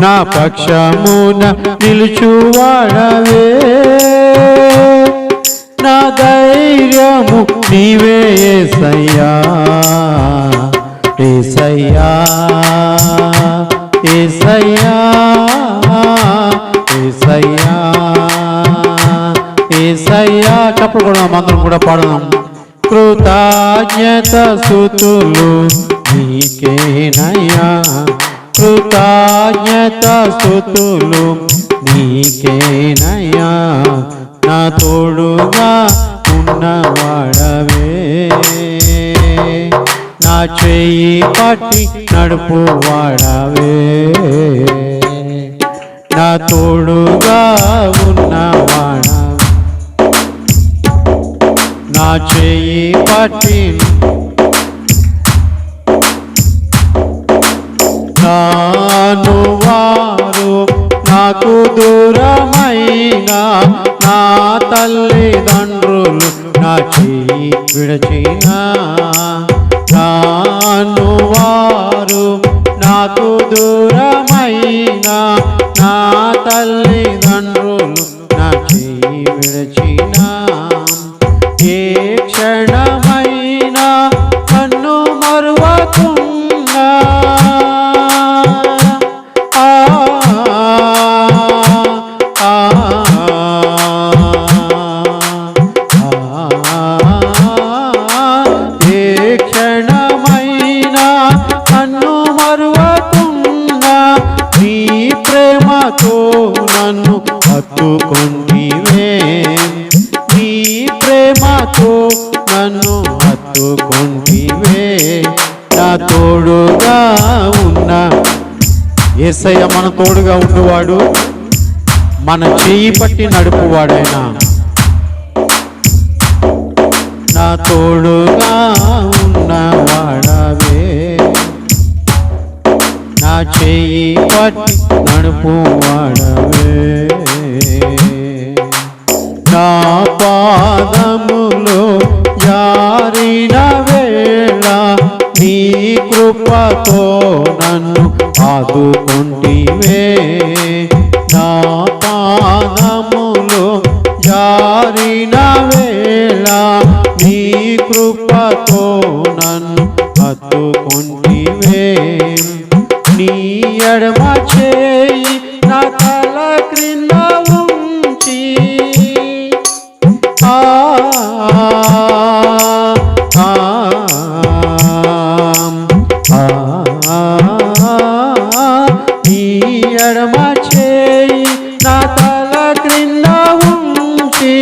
S1: నా పక్షమున నిలుచువాడవే, నా ధైర్యము నీవే యేసయ్యా, యేసయ్యా, యేసయ్యా, యేసయ్యా, యేసయ్యా. చప్పట్లు కొడదాం అందరం కూడా పాడదాం. కృతజ్ఞత స్తుతులు నీకేనయ్యా, కృతజ్ఞత స్తుతులు నీకేనయ్యా, నా తోడుగా ఉన్నవాడవే, నా చేయి పట్టి నడుపువాడవే. నా తోడుగా ఉన్నవాడా, నా చెయ్యి పట్టి నాను వారు నాకు దూరమైన నా తల్లిదండ్రులు నా చెయ్యి విడచిన నాను వారు నాకు దూరమైన నా తల్లిదండ్రులు నా చెయ్యి విడచిన ఏ క్షణమైనా నన్ను మరువకుండా ఏ క్షణమైనా నన్ను మరువకుండా నీ ప్రేమతో నన్ను హత్తుకొంటివే, నీ ప్రేమతో నన్ను హత్తుకొంటివే. నా తోడుగా ఉన్న యేసయ్య మన తోడుగా ఉన్నవాడు, మన చేయి పట్టి నడుపువాడైనా. నా తోడుగా ఉన్నవాడవే, నా చేయి పట్టి నడుపువాడవే. నా పాదములో జారిన వేళ నీ కృపతో నన్ను ఆదుకొంటివే. నా పాదములో జారిన వేళ నీ కృపతో నన్ను ఆదుకొంటివే. నీ ఎడమ చేయి నా తల క్రింద ఉంచి నీ ఎడమ చేయి నా తల క్రింద ఉంచి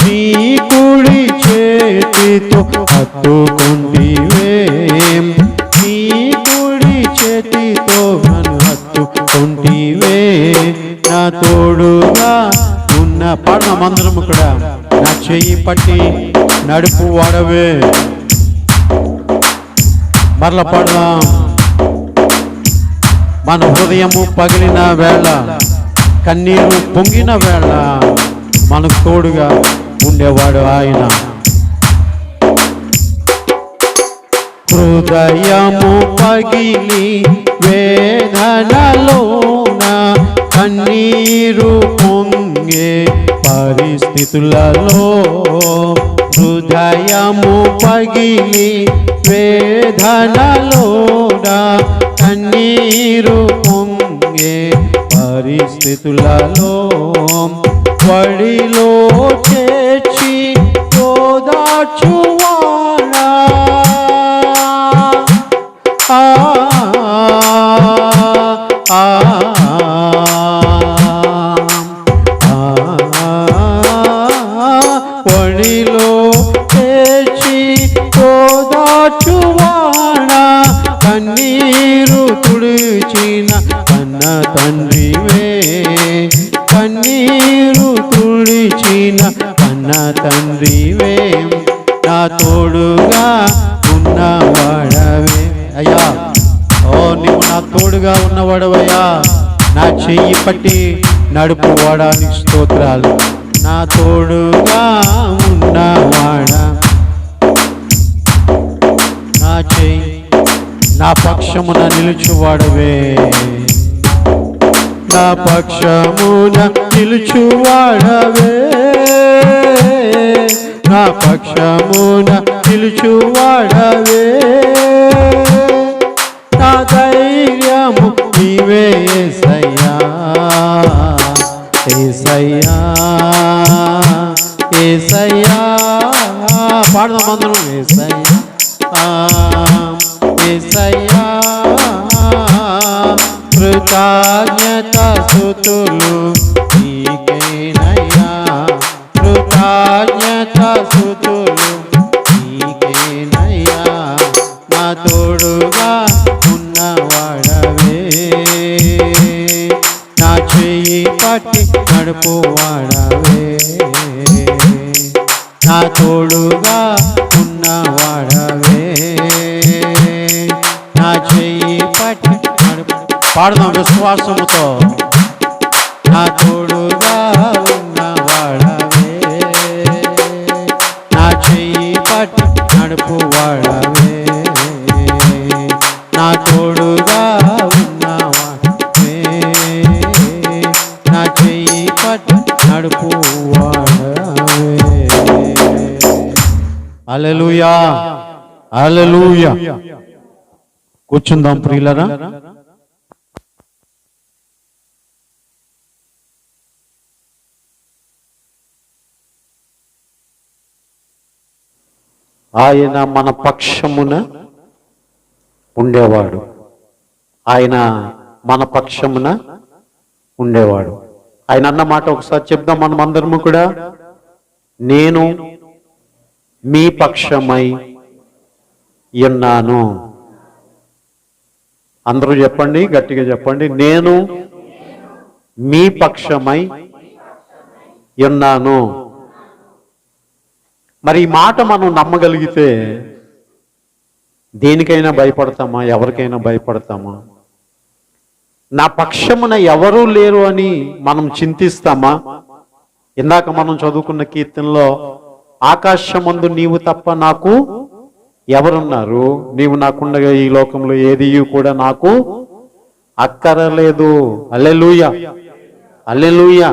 S1: నీ కుడి చేతితో హత్తుకొంటివే, నీ కుడి చేతితో నన్ను హత్తుకొంటివే. నా తోడుగా ఉన్న పాడమందరము కూడా నా చెయ్యి పట్టి నడుపు వాడవే. మరల పాడదాం. మన హృదయము పగిలిన వేళ, కన్నీరు పొంగిన వేళ మనకు తోడుగా ఉండేవాడు ఆయన. హృదయము పగిలి వేదనలోన కన్నీరు పొంగే పరిస్థితులలో, హృదయము పగిలి వేదనలోన కన్నీరు పొంగే పరిస్థితులలో వడిలో చేర్చి ఓదార్చువాడా, వడిలో చేర్చి ఓదార్చువాడా, కన్నీరు తుడిచిన కన్న తండ్రివే, కన్నీరు తుడిచిన కన్న తండ్రివే. నా తోడుగా ఉన్నవాడవే అయ్యా. ఓ నీవు నా తోడుగా ఉన్నవాడవయ్యా, నా చెయ్యి పట్టి నడుపువాడా నీకు స్తోత్రాలు. నా తోడుగా ఉన్నవాడా, నా చెయ్యి నా పక్షమున నిలుచువాడవే, నా పక్షమున నిలుచువాడవే, నా పక్షమున నిలుచువాడవే. నా ధైర్యము నీవే యేసయ్యా, యేసయ్యా, యేసయ్యా. పాడదాం అందరం. యేసయ్యా, యేసయ్యా, కృతజ్ఞత స్తుతులు నీకేనయ్యా, కృతజ్ఞత స్తుతులు నీకేనయ్యా. నా తోడుగా ఉన్నవాడవే, నా
S2: చెయ్యి పట్టి నడుపువాడవే, నా తోడుగా ఉన్నవాడవే, నా చెయ్యి పట్టి నడుపు. పాడదాం విశ్వాసముతో. నా తోడుగా ఉన్నవాడవే, నా చెయ్యి పట్టి నడుపువాడవే, నా తోడుగా ఉన్నవాడవే, నా చెయ్యి పట్టి నడుపువాడవే. హల్లెలూయా, హల్లెలూయా. కూర్చుందాం ప్రియులరా.
S1: ఆయన మన పక్షమున ఉండేవాడు, ఆయన మన పక్షమున ఉండేవాడు. ఆయన అన్న మాట ఒకసారి చెప్దాం మనం అందరము కూడా. నేను మీ పక్షమై ఉన్నాను. అందరూ చెప్పండి, గట్టిగా చెప్పండి. నేను మీ పక్షమై ఉన్నాను. మరి ఈ మాట మనం నమ్మగలిగితే దేనికైనా భయపడతామా? ఎవరికైనా భయపడతామా? నా పక్షమున ఎవరూ లేరు అని మనం చింతిస్తామా? ఇందాక మనం చదువుకున్న కీర్తనలో ఆకాశమందు నీవు తప్ప నాకు ఎవరున్నారు, నీవు నాకుండగా ఈ లోకంలో ఏది కూడా నాకు అక్కరలేదు. హల్లెలూయా, హల్లెలూయా.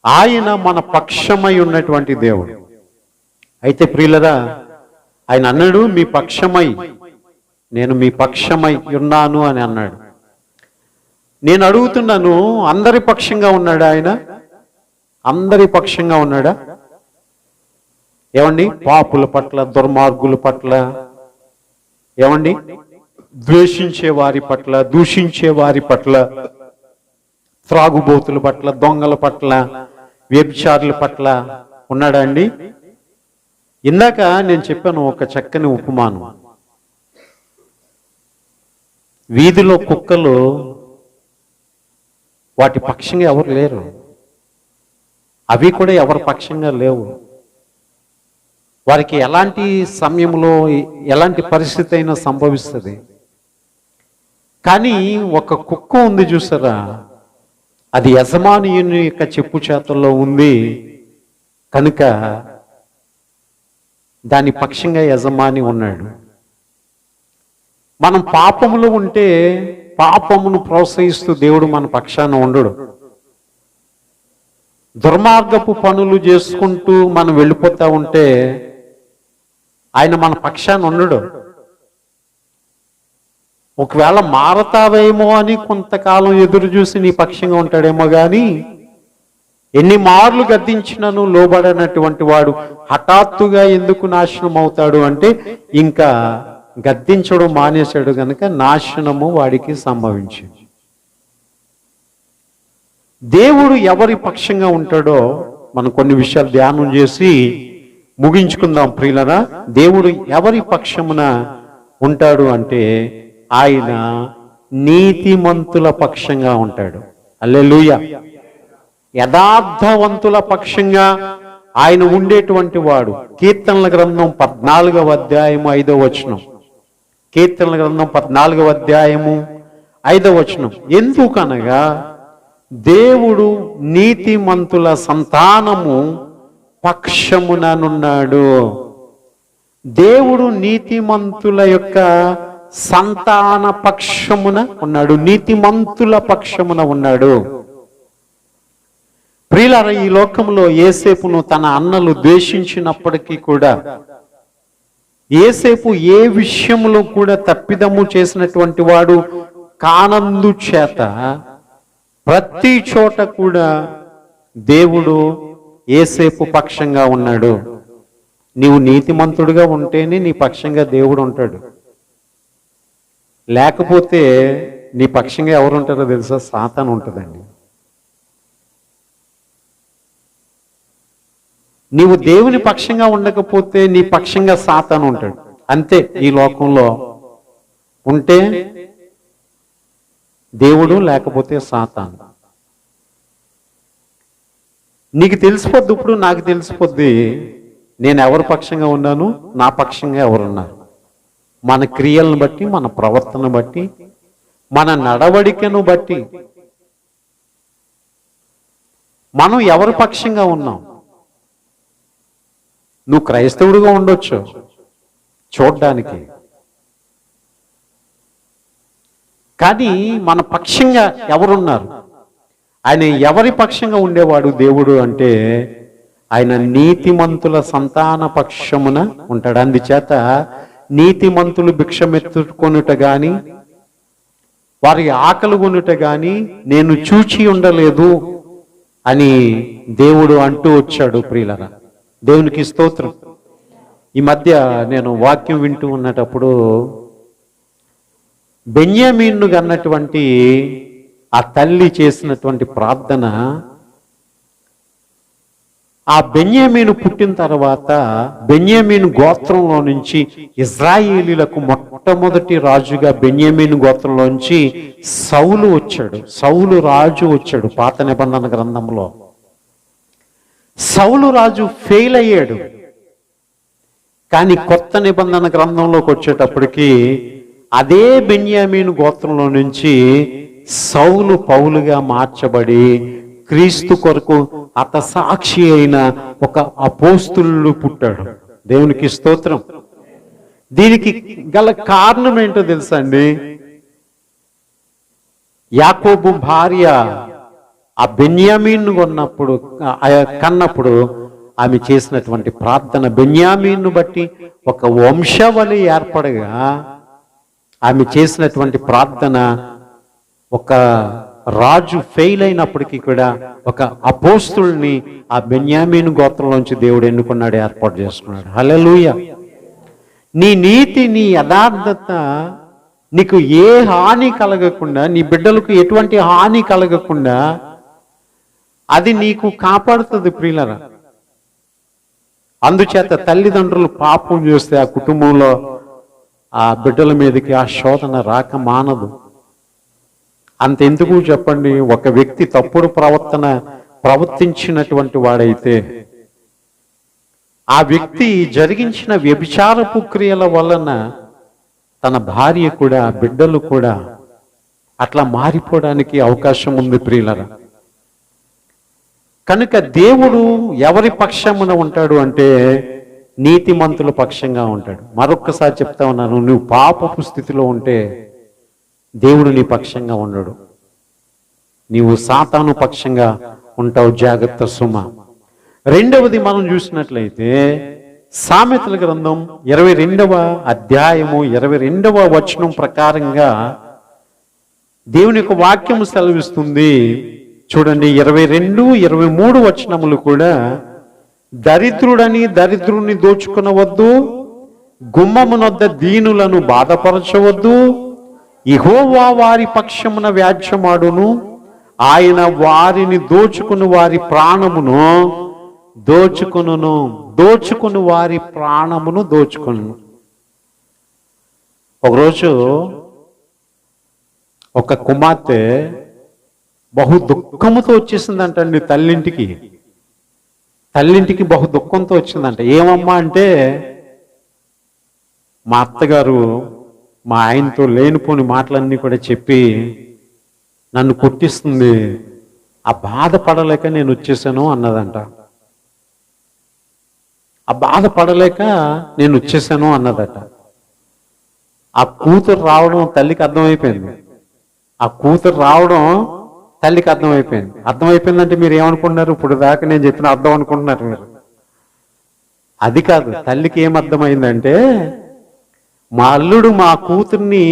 S1: ఆయన మన పక్షమై ఉన్నటువంటి దేవుడు. అయితే ప్రియులరా, ఆయన అన్నాడు మీ పక్షమై, నేను మీ పక్షమై ఉన్నాను అని అన్నాడు. నేను అడుగుతున్నాను, అందరి పక్షంగా ఉన్నాడా ఆయన? అందరి పక్షంగా ఉన్నాడా? ఏమండి? పాపుల పట్ల, దుర్మార్గుల పట్ల, ఏమండి, ద్వేషించే వారి పట్ల, దూషించే వారి పట్ల, త్రాగుబోతుల పట్ల, దొంగల పట్ల, వ్యభిచారుల పట్ల ఉన్నాడా అండి? ఇందాక నేను చెప్పాను ఒక చక్కని ఉపమానం. వీధిలో కుక్కలు వాటి పక్షంగా ఎవరు లేరు, అవి కూడా ఎవరి పక్షంగా లేవు. వారికి ఎలాంటి సమయంలో ఎలాంటి పరిస్థితి అయినా సంభవిస్తుంది. కానీ ఒక కుక్క ఉంది చూసారా, అది యజమానియుని యొక్క చెప్పు చేతల్లో ఉంది కనుక దాని పక్షంగా యజమాని ఉన్నాడు. మనం పాపములో ఉంటే పాపమును ప్రోత్సహిస్తూ దేవుడు మన పక్షాన ఉండడు. దుర్మార్గపు పనులు చేసుకుంటూ మనం వెళ్ళిపోతా ఉంటే ఆయన మన పక్షాన ఉండడు. ఒకవేళ మారతావేమో అని కొంతకాలం ఎదురు చూసి నీ పక్షంగా ఉంటాడేమో కానీ ఎన్ని మార్లు గద్దించినను లోబడనటువంటి వాడు హఠాత్తుగా ఎందుకు నాశనం అవుతాడు అంటే ఇంకా గద్దించడం మానేశాడు కనుక నాశనము వాడికి సంభవించింది. దేవుడు ఎవరి పక్షంగా ఉంటాడో మనం కొన్ని విషయాలు ధ్యానం చేసి ముగించుకుందాం ప్రియులరా. దేవుడు ఎవరి పక్షమున ఉంటాడు అంటే ఆయన నీతిమంతుల పక్షంగా ఉంటాడు. హల్లెలూయా. యథార్థవంతుల పక్షంగా ఆయన ఉండేటువంటి వాడు. కీర్తనల గ్రంథం 14వ అధ్యాయము 5వ వచనం. కీర్తనల గ్రంథం 14వ అధ్యాయము 5వ వచనం. ఎందుకనగా దేవుడు నీతిమంతుల సంతానము పక్షముననున్నాడు. దేవుడు నీతిమంతుల యొక్క సంతాన పక్షమున ఉన్నాడు, నీతిమంతుల పక్షమున ఉన్నాడు. ప్రియులారా, ఈ లోకంలో యోసేపును తన అన్నలు ద్వేషించినప్పటికీ కూడా యోసేపు ఏ విషయంలో కూడా తప్పిదము చేసినటువంటి వాడు కానందు చేత ప్రతి చోట కూడా దేవుడు యోసేపు పక్షంగా ఉన్నాడు. నీవు నీతిమంతుడిగా ఉంటేనే నీ పక్షంగా దేవుడు ఉంటాడు. లేకపోతే నీ పక్షంగా ఎవరు ఉంటారో తెలుసా? సాతాను ఉంటుందండి. నీవు దేవుని పక్షంగా ఉండకపోతే నీ పక్షంగా సాతాను ఉంటాడు. అంతే. ఈ లోకంలో ఉంటే దేవుడు లేకపోతే సాతాను. నీకు తెలిసిపోద్ది, ఇప్పుడు నాకు తెలిసిపోద్ది నేను ఎవరి పక్షంగా ఉన్నాను, నా పక్షంగా ఎవరున్నారు. మన క్రియలను బట్టి, మన ప్రవర్తన బట్టి, మన నడవడికను బట్టి మనం ఎవరి పక్షంగా ఉన్నాం. నువ్వు క్రైస్తవుడిగా ఉండొచ్చు చూడ్డానికి, కానీ మన పక్షంగా ఎవరున్నారు? ఆయన ఎవరి పక్షంగా ఉండేవాడు దేవుడు అంటే ఆయన నీతిమంతుల సంతాన పక్షమున ఉంటాడు. అందుచేత నీతిమంతులు భిక్షమెత్తుకొనుట గాని వారి ఆకలి కొనుట గాని నేను చూచి ఉండలేదు అని దేవుడు అంటూ వచ్చాడు. ప్రియులరా, దేవునికి స్తోత్రం. ఈ మధ్య నేను వాక్యం వింటూ ఉన్నటప్పుడు బెన్యామీను అన్నటువంటి ఆ తల్లి చేసినటువంటి ప్రార్థన, ఆ బెన్యామీను పుట్టిన తర్వాత బెన్యామీను గోత్రంలో నుంచి ఇజ్రాయేలీలకు మొట్టమొదటి రాజుగా బెన్యామీను గోత్రంలో నుంచి సౌలు వచ్చాడు. సౌలు రాజు వచ్చాడు. పాత నిబంధన గ్రంథంలో సౌలు రాజు ఫెయిల్ అయ్యాడు. కానీ కొత్త నిబంధన గ్రంథంలోకి వచ్చేటప్పటికి అదే బెన్యామీను గోత్రంలో నుంచి సౌలు పౌలుగా మార్చబడి క్రీస్తు కొరకు హతసాక్షి అయిన ఒక అపోస్తులుడు పుట్టాడు. దేవునికి స్తోత్రం. దీనికి గల కారణం ఏంటో తెలుసా అండి? యాకోబు భార్య ఆ బెన్యామీను కన్నప్పుడు ఆమె చేసినటువంటి ప్రార్థన, బెన్యామీను బట్టి ఒక వంశావళి ఏర్పడగా ఆమె చేసినటువంటి ప్రార్థన, ఒక రాజు ఫెయిల్ అయినప్పటికీ కూడా ఒక అపోస్తుల్ని ఆ బెన్యామీను గోత్రంలోంచి దేవుడు ఎన్నుకున్నాడు, ఏర్పాటు చేసుకున్నాడు. హల్లెలూయా. నీ నీతి, నీ యథార్థత నీకు ఏ హాని కలగకుండా, నీ బిడ్డలకు ఎటువంటి హాని కలగకుండా అది నీకు కాపాడుతుంది ప్రియులరా. అందుచేత తల్లిదండ్రులు పాపం చేస్తే ఆ కుటుంబంలో ఆ బిడ్డల మీదకి ఆ శోధన రాక మానదు. అంతెందుకు చెప్పండి, ఒక వ్యక్తి తప్పుడు ప్రవర్తించినటువంటి వాడైతే ఆ వ్యక్తి జరిగించిన వ్యభిచారపు క్రియల వలన తన భార్య కూడా బిడ్డలు కూడా అట్లా మారిపోవడానికి అవకాశం ఉంది ప్రియులరా. కనుక దేవుడు ఎవరి పక్షమున ఉంటాడు అంటే నీతిమంతుల పక్షంగా ఉంటాడు. మరొక్కసారి చెప్తా ఉన్నాను, నువ్వు పాపపు స్థితిలో ఉంటే దేవుడు నీ పక్షంగా ఉండడు, నీవు సాతాను పక్షంగా ఉంటావు. జాగ్రత్త సుమ. రెండవది మనం చూసినట్లయితే సామెతల గ్రంథం 22వ అధ్యాయము 22వ వచనం ప్రకారంగా దేవుని యొక్క వాక్యము సెలవిస్తుంది. చూడండి, 22, 23 వచనములు కూడా, దరిద్రుడని దరిద్రుని దోచుకునవద్దు, గుమ్మమునొద్ద దీనులను బాధపరచవద్దు, యెహోవా వారి పక్షమున వ్యాజ్యమాడును, ఆయన వారిని దోచుకుని వారి ప్రాణమును దోచుకుని వారి ప్రాణమును దోచుకును. ఒకరోజు ఒక కుమార్తె బహు దుఃఖముతో వచ్చేసిందంటండి తల్లింటికి బహు దుఃఖంతో వచ్చిందంట. ఏమమ్మా అంటే, మా అత్తగారు మా ఆయనతో లేనిపోని మాటలన్నీ కూడా చెప్పి నన్ను కొట్టిస్తుంది, ఆ బాధపడలేక నేను వచ్చేసాను అన్నదంట. ఆ బాధపడలేక నేను వచ్చేసాను అన్నదట. ఆ కూతురు రావడం తల్లికి అర్థమైపోయింది. అర్థమైపోయిందంటే మీరు ఏమనుకుంటున్నారు? ఇప్పుడు దాకా నేను చెప్పిన అర్థం అనుకుంటున్నారు మీరు. అది కాదు, తల్లికి ఏం అర్థమైందంటే, మా అల్లుడు మా కూతుర్ని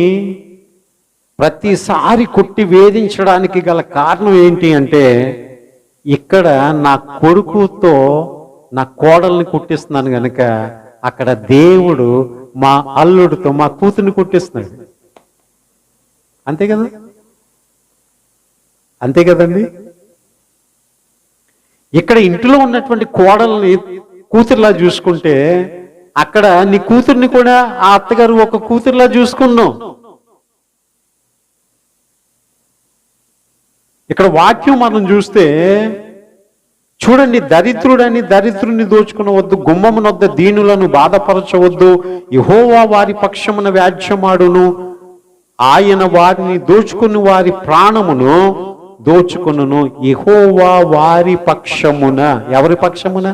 S1: ప్రతిసారి కొట్టి వేధించడానికి గల కారణం ఏంటి అంటే, ఇక్కడ నా కొడుకుతో నా కోడల్ని కొట్టిస్తున్నాను గనక అక్కడ దేవుడు మా అల్లుడితో మా కూతుర్ని కొట్టిస్తున్నాడు. అంతే కదండి. ఇక్కడ ఇంట్లో ఉన్నటువంటి కోడల్ని కూతురులా చూసుకుంటే అక్కడ నీ కూతుర్ని కూడా ఆ అత్తగారు ఒక కూతురులా చూసుకున్నావు. ఇక్కడ వాక్యం మనం చూస్తే చూడండి, దరిద్రుని దోచుకునవద్దు, గుమ్మమునొద్ద దీనులను బాధపరచవద్దు, యెహోవా వారి పక్షమున వ్యాజ్యమాడును, ఆయన వారిని దోచుకుని వారి ప్రాణమును దోచుకును. యెహోవా వారి పక్షమున, ఎవరి పక్షమున?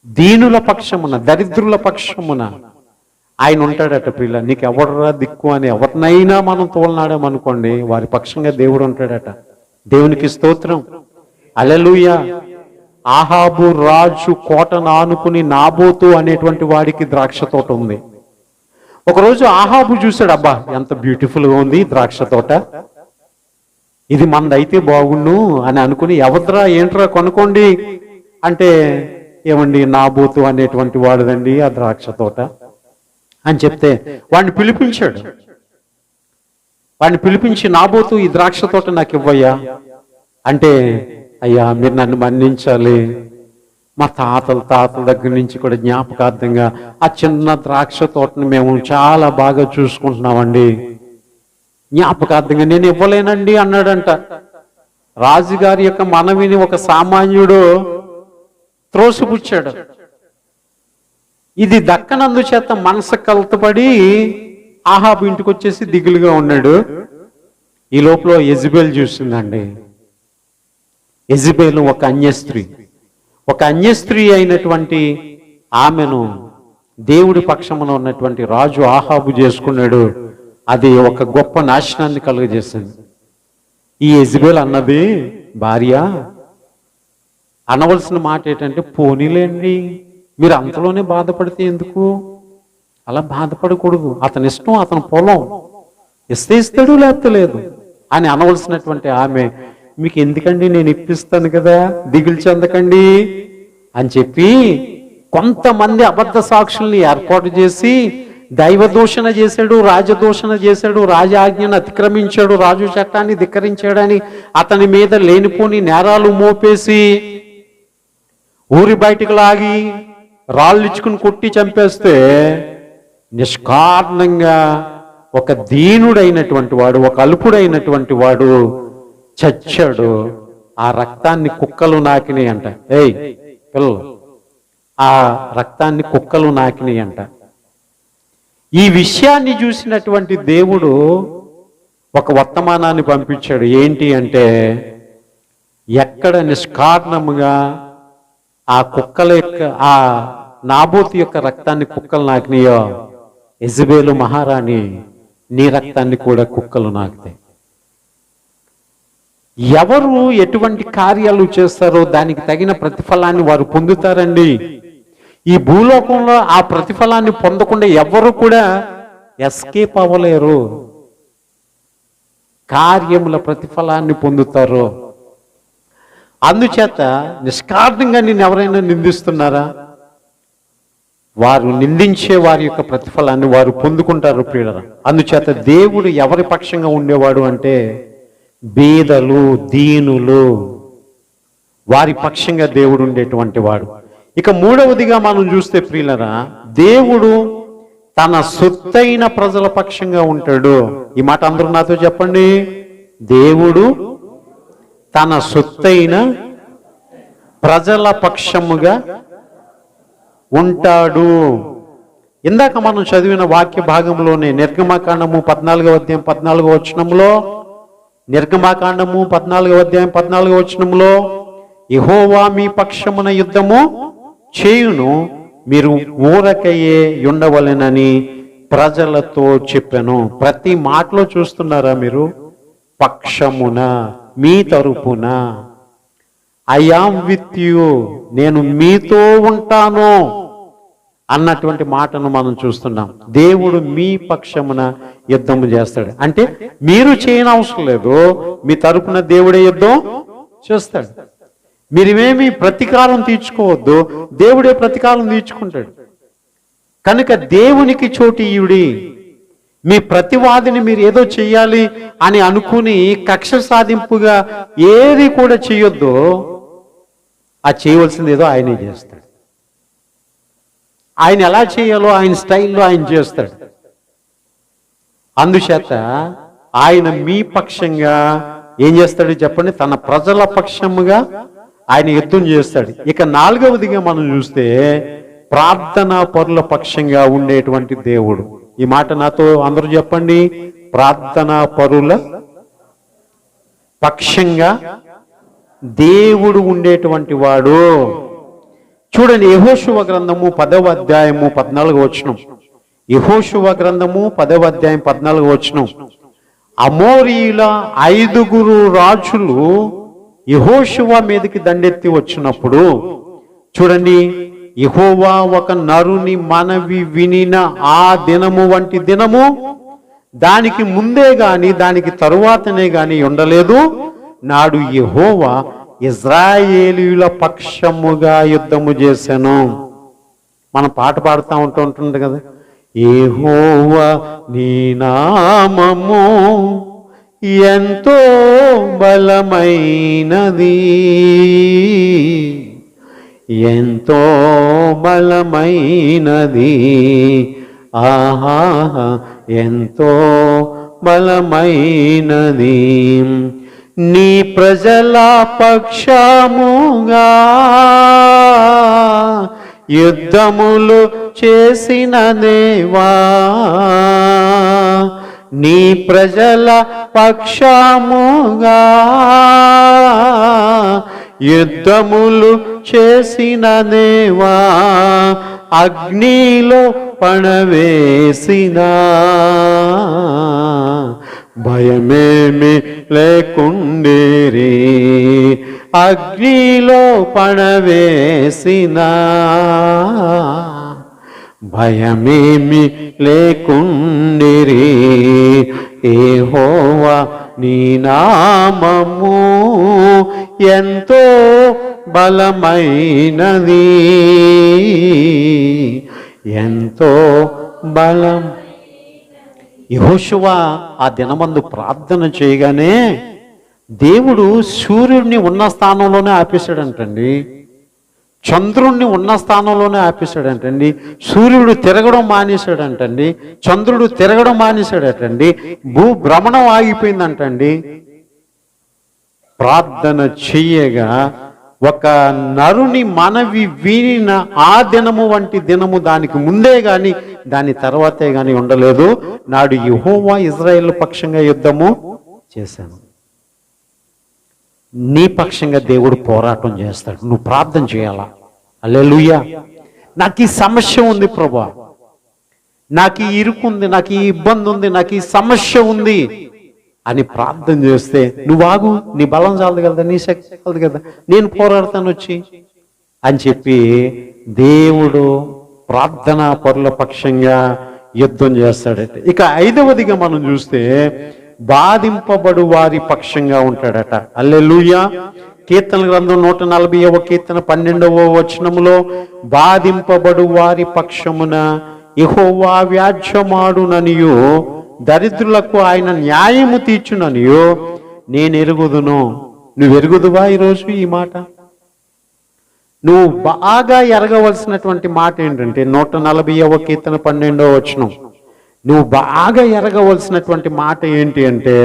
S1: దీనుల పక్షమున, దరిద్రుల పక్షమున ఆయన ఉంటాడట. పిల్ల నీకు ఎవడరా దిక్కు అని ఎవరినైనా మనం తోలనాడామనుకోండి, వారి పక్షంగా దేవుడు ఉంటాడట. దేవునికి స్తోత్రం, హల్లెలూయా. ఆహాబు రాజు కోటను ఆనుకుని నాబోతు అనేటువంటి వాడికి ద్రాక్ష తోట ఉంది. ఒకరోజు ఆహాబు చూశాడు, అబ్బా ఎంత బ్యూటిఫుల్గా ఉంది ద్రాక్ష తోట, ఇది మనదైతే బాగుండు అని అనుకుని, ఎవద్రా ఏంట్రా కొనుక్కోండి అంటే, ఏమండి నాబోతు అనేటువంటి వాడుదండి ఆ ద్రాక్ష తోట అని చెప్తే వాడిని పిలిపించాడు. వాడిని పిలిపించి, నాబోతు ఈ ద్రాక్ష తోట నాకు ఇవ్వయ్యా అంటే, అయ్యా మీరు నన్ను మన్నించాలి, మా తాతల దగ్గర నుంచి కూడా జ్ఞాపకార్థంగా ఆ చిన్న ద్రాక్ష తోటను మేము చాలా బాగా చూసుకుంటున్నామండి, జ్ఞాపకార్థంగా నేను ఇవ్వలేనండి అన్నాడంట. రాజుగారి యొక్క మనవిని ఒక సామాన్యుడు త్రోసిపుచ్చాడు. ఇది దక్కనందు చేత మనసు కలతపడి ఆహాబు ఇంటికి వచ్చేసి దిగులుగా ఉన్నాడు. ఈ లోపల యెజబెల్ చూసిందండి. యెజబెల్ ఒక అన్యస్త్రీ అయినటువంటి ఆమెను దేవుడి పక్షమున ఉన్నటువంటి రాజు ఆహాబు చేసుకున్నాడు. అది ఒక గొప్ప నాశనాన్ని కలుగజేసింది. ఈ యెజబెల్ అన్నది భార్య అనవలసిన మాట ఏంటంటే, పోనీలేండి మీరు అంతలోనే బాధపడితే ఎందుకు, అలా బాధపడకూడదు, అతని ఇష్టం, అతని పొలం, ఇస్తే ఇస్తాడు లేకపోతే లేదు అని అనవలసినటువంటి ఆమె, మీకు ఎందుకండి నేను ఇప్పిస్తాను కదా దిగులు చెందకండి అని చెప్పి కొంతమంది అబద్ధ సాక్షుల్ని ఏర్పాటు చేసి దైవ దూషణ చేశాడు, రాజదూషణ చేశాడు, రాజాజ్ఞను అతిక్రమించాడు, రాజు చట్టాన్ని ధిక్కరించాడని అతని మీద లేనిపోని నేరాలు మోపేసి ఊరి బయటకు లాగి రాళ్ళిచ్చుకుని కొట్టి చంపేస్తే, నిష్కారణంగా ఒక దీనుడైనటువంటి వాడు, ఒక అల్పుడైనటువంటి వాడు చచ్చాడు. ఆ రక్తాన్ని కుక్కలు నాకినాయి అంట. ఏయ్ పిల్లలు, ఆ రక్తాన్ని కుక్కలు నాకినాయి అంట. ఈ విషయాన్ని చూసినటువంటి దేవుడు ఒక వర్తమానాన్ని పంపించాడు. ఏంటి అంటే, ఎక్కడ నిష్కారణముగా ఆ కుక్కల యొక్క, ఆ నాబోతు యొక్క రక్తాన్ని కుక్కలు నాకినాయో, యెజబెలు మహారాణి నీ రక్తాన్ని కూడా కుక్కలు నాకుతాయి. ఎవరు ఎటువంటి కార్యాలు చేస్తారో దానికి తగిన ప్రతిఫలాన్ని వారు పొందుతారండి. ఈ భూలోకంలో ఆ ప్రతిఫలాన్ని పొందకుండా ఎవరు కూడా ఎస్కేప్ అవ్వలేరు. కార్యముల ప్రతిఫలాన్ని పొందుతారు. అందుచేత నిష్కారణంగా నిన్ను ఎవరైనా నిందిస్తున్నారా, వారు నిందించే వారి యొక్క ప్రతిఫలాన్ని వారు పొందుకుంటారు ప్రియులారా. అందుచేత దేవుడు ఎవరి పక్షంగా ఉండేవాడు అంటే, బీదలు, దీనులు, వారి పక్షంగా దేవుడు ఉండేటువంటి వాడు. ఇక మూడవదిగా మనం చూస్తే ప్రియులారా, దేవుడు తన సొత్తైన ప్రజల పక్షంగా ఉంటాడు. ఈ మాట అందరూ నాతో చెప్పండి. దేవుడు తన సొత్తైన ప్రజల పక్షముగా ఉంటాడు. ఇందాక మనం చదివిన వాక్య భాగంలోనే నిర్గమకాండము 14వ అధ్యాయం 14వ వచనంలో, నిర్గమకాండము 14వ అధ్యాయం 14వ వచనంలో, యెహోవా మీ పక్షమున యుద్ధము చేయును, మీరు ఊరకయే ఉండవలెనని ప్రజలతో చెప్పాను. ప్రతి మాటలో చూస్తున్నారా మీరు, పక్షమున, మీ తరపున, ఐ యామ్ విత్ యు, నేను మీతో ఉంటాను అన్నటువంటి మాటను మనం చూస్తున్నాం. దేవుడు మీ పక్షమున యుద్ధము చేస్తాడు. అంటే మీరు చేయని అవసరం లేదు, మీ తరపున దేవుడే యుద్ధం చేస్తాడు. మీరేమీ ప్రతీకారం తీర్చుకోవద్దు, దేవుడే ప్రతీకారం తీర్చుకుంటాడు. కనుక దేవునికి చోటు ఇయుడి. మీ ప్రతివాదిని మీరు ఏదో చెయ్యాలి అని అనుకుని కక్ష సాధింపుగా ఏది కూడా చేయొద్దు. ఆ చేయవలసింది ఏదో ఆయనే చేస్తాడు. ఆయన ఎలా చేయాలో ఆయన స్టైల్లో ఆయన చేస్తాడు. అందుచేత ఆయన మీ పక్షంగా ఏం చేస్తాడు చెప్పండి? తన ప్రజల పక్షముగా ఆయన యుద్ధం చేస్తాడు. ఇక 4వదిగా మనం చూస్తే ప్రార్థనా పరుల పక్షంగా ఉండేటువంటి దేవుడు. ఈ మాట నాతో అందరూ చెప్పండి. ప్రార్థనా పరుల పక్షంగా దేవుడు ఉండేటువంటి వాడు. చూడండి, యెహోషువ గ్రంథము 10వ అధ్యాయము 14వ వచనం. యెహోషువ గ్రంథము 10వ అధ్యాయం 14వ వచనం. అమోరీయుల 5 రాజులు యెహోషువ మీదకి దండెత్తి వచ్చినప్పుడు చూడండి, యెహోవా ఒక నరుని మనవి వినిన ఆ దినము వంటి దినము దానికి ముందే గాని దానికి తరువాతనే గాని ఉండలేదు. నాడు యెహోవా ఇజ్రాయేలీయుల పక్షముగా యుద్ధము చేశాను. మనం పాట పాడుతూ ఉంటుంది కదా, యెహోవా నీ నామము ఎంతో బలమైనది, ఎంతో బలమైనది, ఆహా ఎంతో బలమైనది. నీ ప్రజల పక్షముగా యుద్ధములు చేసిన దేవా, నీ ప్రజల పక్షముగా యుద్ధములు చేసిన దేవా, అగ్నిలో పణవేసిన భయమేమి లేకుండేరి, అగ్నిలో పణవేసిన భయమేమి లేకుండేరి. యెహోవా నీ నామము ఎంతో బలమైనది, ఎంతో బలం. యెహోషువ ఆ దినమందు ప్రార్థన చేయగానే దేవుడు సూర్యుడిని ఉన్న స్థానంలోనే ఆపేశాడంటండి, చంద్రుణ్ణి ఉన్న స్థానంలోనే ఆపేశాడంటండి, సూర్యుడు తిరగడం మానేశాడంటండి, చంద్రుడు తిరగడం మానేశాడటండి, భూభ్రమణం ఆగిపోయిందంటండి. ప్రార్థన చెయ్యగా ఒక నరుని మనవి వినిన ఆ దినము వంటి దినము దానికి ముందే గాని దాని తర్వాతే గాని ఉండలేదు. నాడు యెహోవా ఇజ్రాయేలు పక్షంగా యుద్ధము చేశాను. నీ పక్షంగా దేవుడు పోరాటం చేస్తాడు. నువ్వు ప్రార్థన చేయాలా? హల్లెలూయా. నాకు ఈ సమస్య ఉంది ప్రభా, నాకు ఈ ఇరుకు ఉంది, నాకు ఈ ఇబ్బంది ఉంది, నాకు ఈ సమస్య ఉంది అని ప్రార్థన చేస్తే, నువ్వు ఆగు, నీ బలం చాలదు కదా, నీ శక్తి చాలదు కదా, నేను పోరాడతాను వచ్చి అని చెప్పి దేవుడు ప్రార్థనా పరుల పక్షంగా యుద్ధం చేస్తాడట. ఇక 5వదిగా మనం చూస్తే బాధింపబడు వారి పక్షంగా ఉంటాడట. హల్లెలూయా. కీర్తన గ్రంథం 140వ కీర్తన 12వ వచనములో, బాధింపబడు వారి పక్షమున యెహోవా వ్యాజ్యమాడుననియు దరిద్రులకు ఆయన న్యాయము తీర్చుననియో నేను ఎరుగుదును. నువ్వు ఎరుగుదువా ఈరోజు ఈ మాట? నువ్వు బాగా ఎరగవలసినటువంటి మాట ఏంటంటే 140వ కీర్తన 12వ వచనం. నువ్వు బాగా ఎరగవలసినటువంటి మాట ఏంటి అంటే,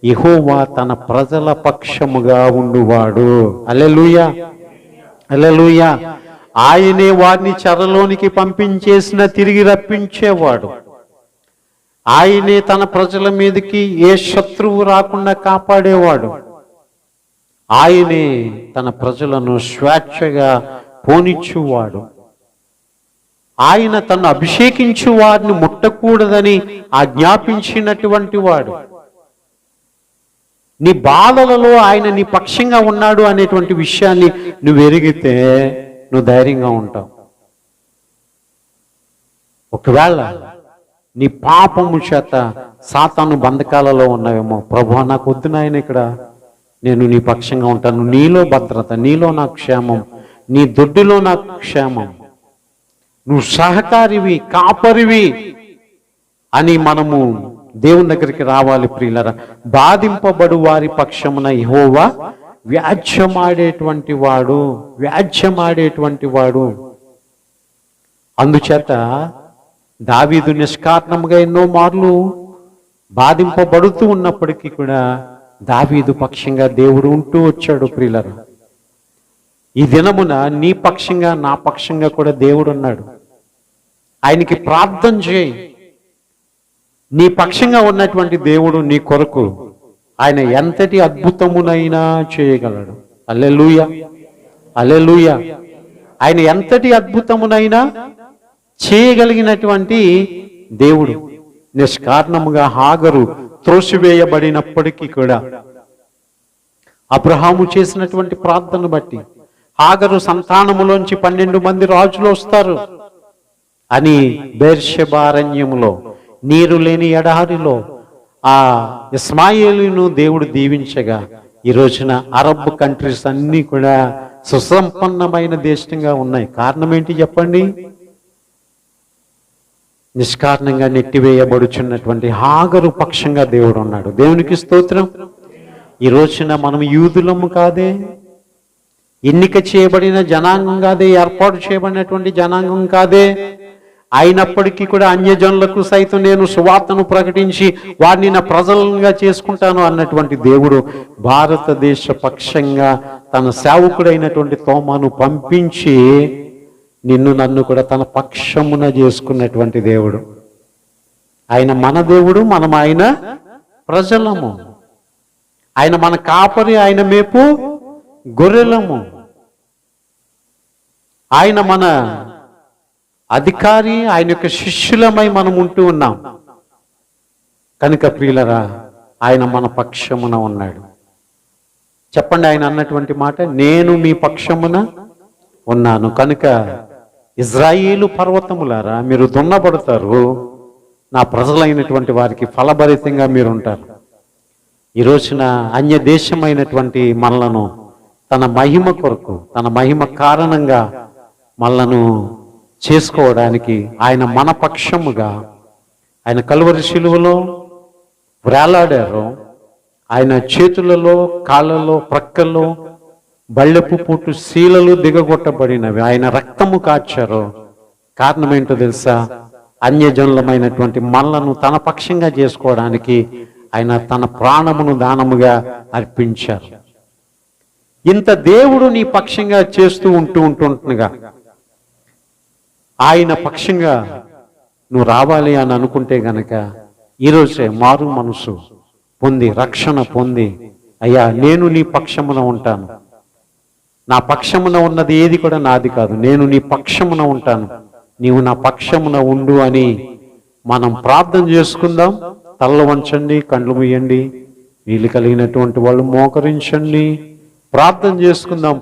S1: యెహోవా తన ప్రజల పక్షముగా ఉండువాడు. హల్లెలూయా, హల్లెలూయా. ఆయనే వారిని చెరలోనికి పంపించేసిన తిరిగి రప్పించేవాడు. ఆయనే తన ప్రజల మీదకి ఏ శత్రువు రాకుండా కాపాడేవాడు. ఆయనే తన ప్రజలను స్వేచ్ఛగా పోనిచ్చువాడు. ఆయన తను అభిషేకించు వారిని ముట్టకూడదని ఆజ్ఞాపించినటువంటి వాడు. నీ బాధలలో ఆయన నీ పక్షంగా ఉన్నాడు అనేటువంటి విషయాన్ని నువ్వు ఎరిగితే నువ్వు ధైర్యంగా ఉంటావు. ఒకవేళ నీ పాపము చేత సాతాను బంధకాలలో ఉన్నావేమో, ప్రభువా నాకు వద్దు నాయన, ఇక్కడ నేను నీ పక్షంగా ఉంటాను, నీలో భద్రత, నీలో నాకు క్షేమం, నీ దొడ్డిలో నాకు క్షేమం, నువ్వు సహకారివి, కాపరివి అని మనము దేవుని దగ్గరికి రావాలి ప్రియులరా. బాధింపబడు వారి పక్షమున యెహోవా వ్యాజ్యమాడేటువంటి వాడు, వ్యాజ్యమాడేటువంటి వాడు. అందుచేత దావీదు నిష్కారణముగా ఎన్నో మార్లు బాధింపబడుతూ ఉన్నప్పటికీ కూడా దావీదు పక్షంగా దేవుడు ఉంటూ వచ్చాడు ప్రియులరా. ఈ దినమున నీ పక్షంగా నా పక్షంగా కూడా దేవుడు ఉన్నాడు. ఆయనకి ప్రార్థన చేయి. నీ పక్షంగా ఉన్నటువంటి దేవుడు నీ కొరకు ఆయన ఎంతటి అద్భుతమునైనా చేయగలడు. హల్లెలూయా, హల్లెలూయా. ఆయన ఎంతటి అద్భుతమునైనా చేయగలిగినటువంటి దేవుడు. నిష్కారణముగా హాగరు త్రోసివేయబడినప్పటికీ కూడా అబ్రహాము చేసినటువంటి ప్రార్థన బట్టి హాగరు సంతానములోంచి 12 మంది రాజులు వస్తారు అని బెర్షెబారణ్యములో నీరు లేని ఎడారిలో ఆ ఇస్మాయేలును దేవుడు దీవించగా ఈ రోజున అరబ్ కంట్రీస్ అన్నీ కూడా సుసంపన్నమైన దేశంగా ఉన్నాయి. కారణం ఏంటి చెప్పండి? నిష్కారణంగా నెట్టివేయబడుచున్నటువంటి హాగరు పక్షంగా దేవుడు ఉన్నాడు. దేవునికి స్తోత్రం. ఈ రోజున మనం యూదులము కాదే, ఎన్నిక చేయబడిన జనాంగం కాదే, ఏర్పాటు చేయబడినటువంటి జనాంగం కాదే. అయినప్పటికీ కూడా అన్యజనులకు సైతం నేను సువార్తను ప్రకటించి వారిని నా ప్రజలంగా చేసుకుంటాను అన్నటువంటి దేవుడు భారతదేశ పక్షంగా తన సేవకుడైనటువంటి తోమాను పంపించి నిన్ను నన్ను కూడా తన పక్షమున చేసుకున్నటువంటి దేవుడు. ఆయన మన దేవుడు, మనం ఆయన ప్రజలము. ఆయన మన కాపరి, ఆయన మేపు గొర్రెలము. ఆయన మన అధికారి, ఆయన యొక్క శిష్యులమై మనం ఉంటూ ఉన్నాం కనుక ప్రియులరా, ఆయన మన పక్షమున ఉన్నాడు. చెప్పండి, ఆయన అన్నటువంటి మాట, నేను మీ పక్షమున ఉన్నాను. కనుక ఇజ్రాయేలు పర్వతములారా మీరు దున్నబడతారు, నా ప్రజలైనటువంటి వారికి ఫలభరితంగా మీరు ఉంటారు. ఈ రోజున అన్య దేశమైనటువంటి మనలను తన మహిమ కొరకు, తన మహిమ కారణంగా మనలను చేసుకోవడానికి ఆయన మన పక్షముగా ఆయన కలువరి శిలువలో వ్రేలాడారు. ఆయన చేతులలో, కాళ్ళలో, ప్రక్కల్లో బళ్ళెపు పుట్టు శీలలు దిగగొట్టబడినవి. ఆయన రక్తము కార్చారు. కారణం ఏంటో తెలుసా? అన్యజనులమైనటువంటి మనలను తన పక్షంగా చేసుకోవడానికి ఆయన తన ప్రాణమును దానముగా అర్పించారు. ఇంత దేవుడు నీ పక్షంగా చేస్తూ ఉంటుండగా ఆయన పక్షంగా నువ్వు రావాలి అని అనుకుంటే గనక ఈరోజే మారు మనసు పొంది, రక్షణ పొంది, అయ్యా నేను నీ పక్షమున ఉంటాను, నా పక్షమున ఉన్నది ఏది కూడా నాది కాదు, నేను నీ పక్షమున ఉంటాను, నీవు నా పక్షమున ఉండు అని మనం ప్రార్థన చేసుకుందాం. తలలు వంచండి, కళ్ళు మూయండి, వీలు కలిగినటువంటి వాళ్ళు మోకరించండి, ప్రార్థన చేసుకుందాం.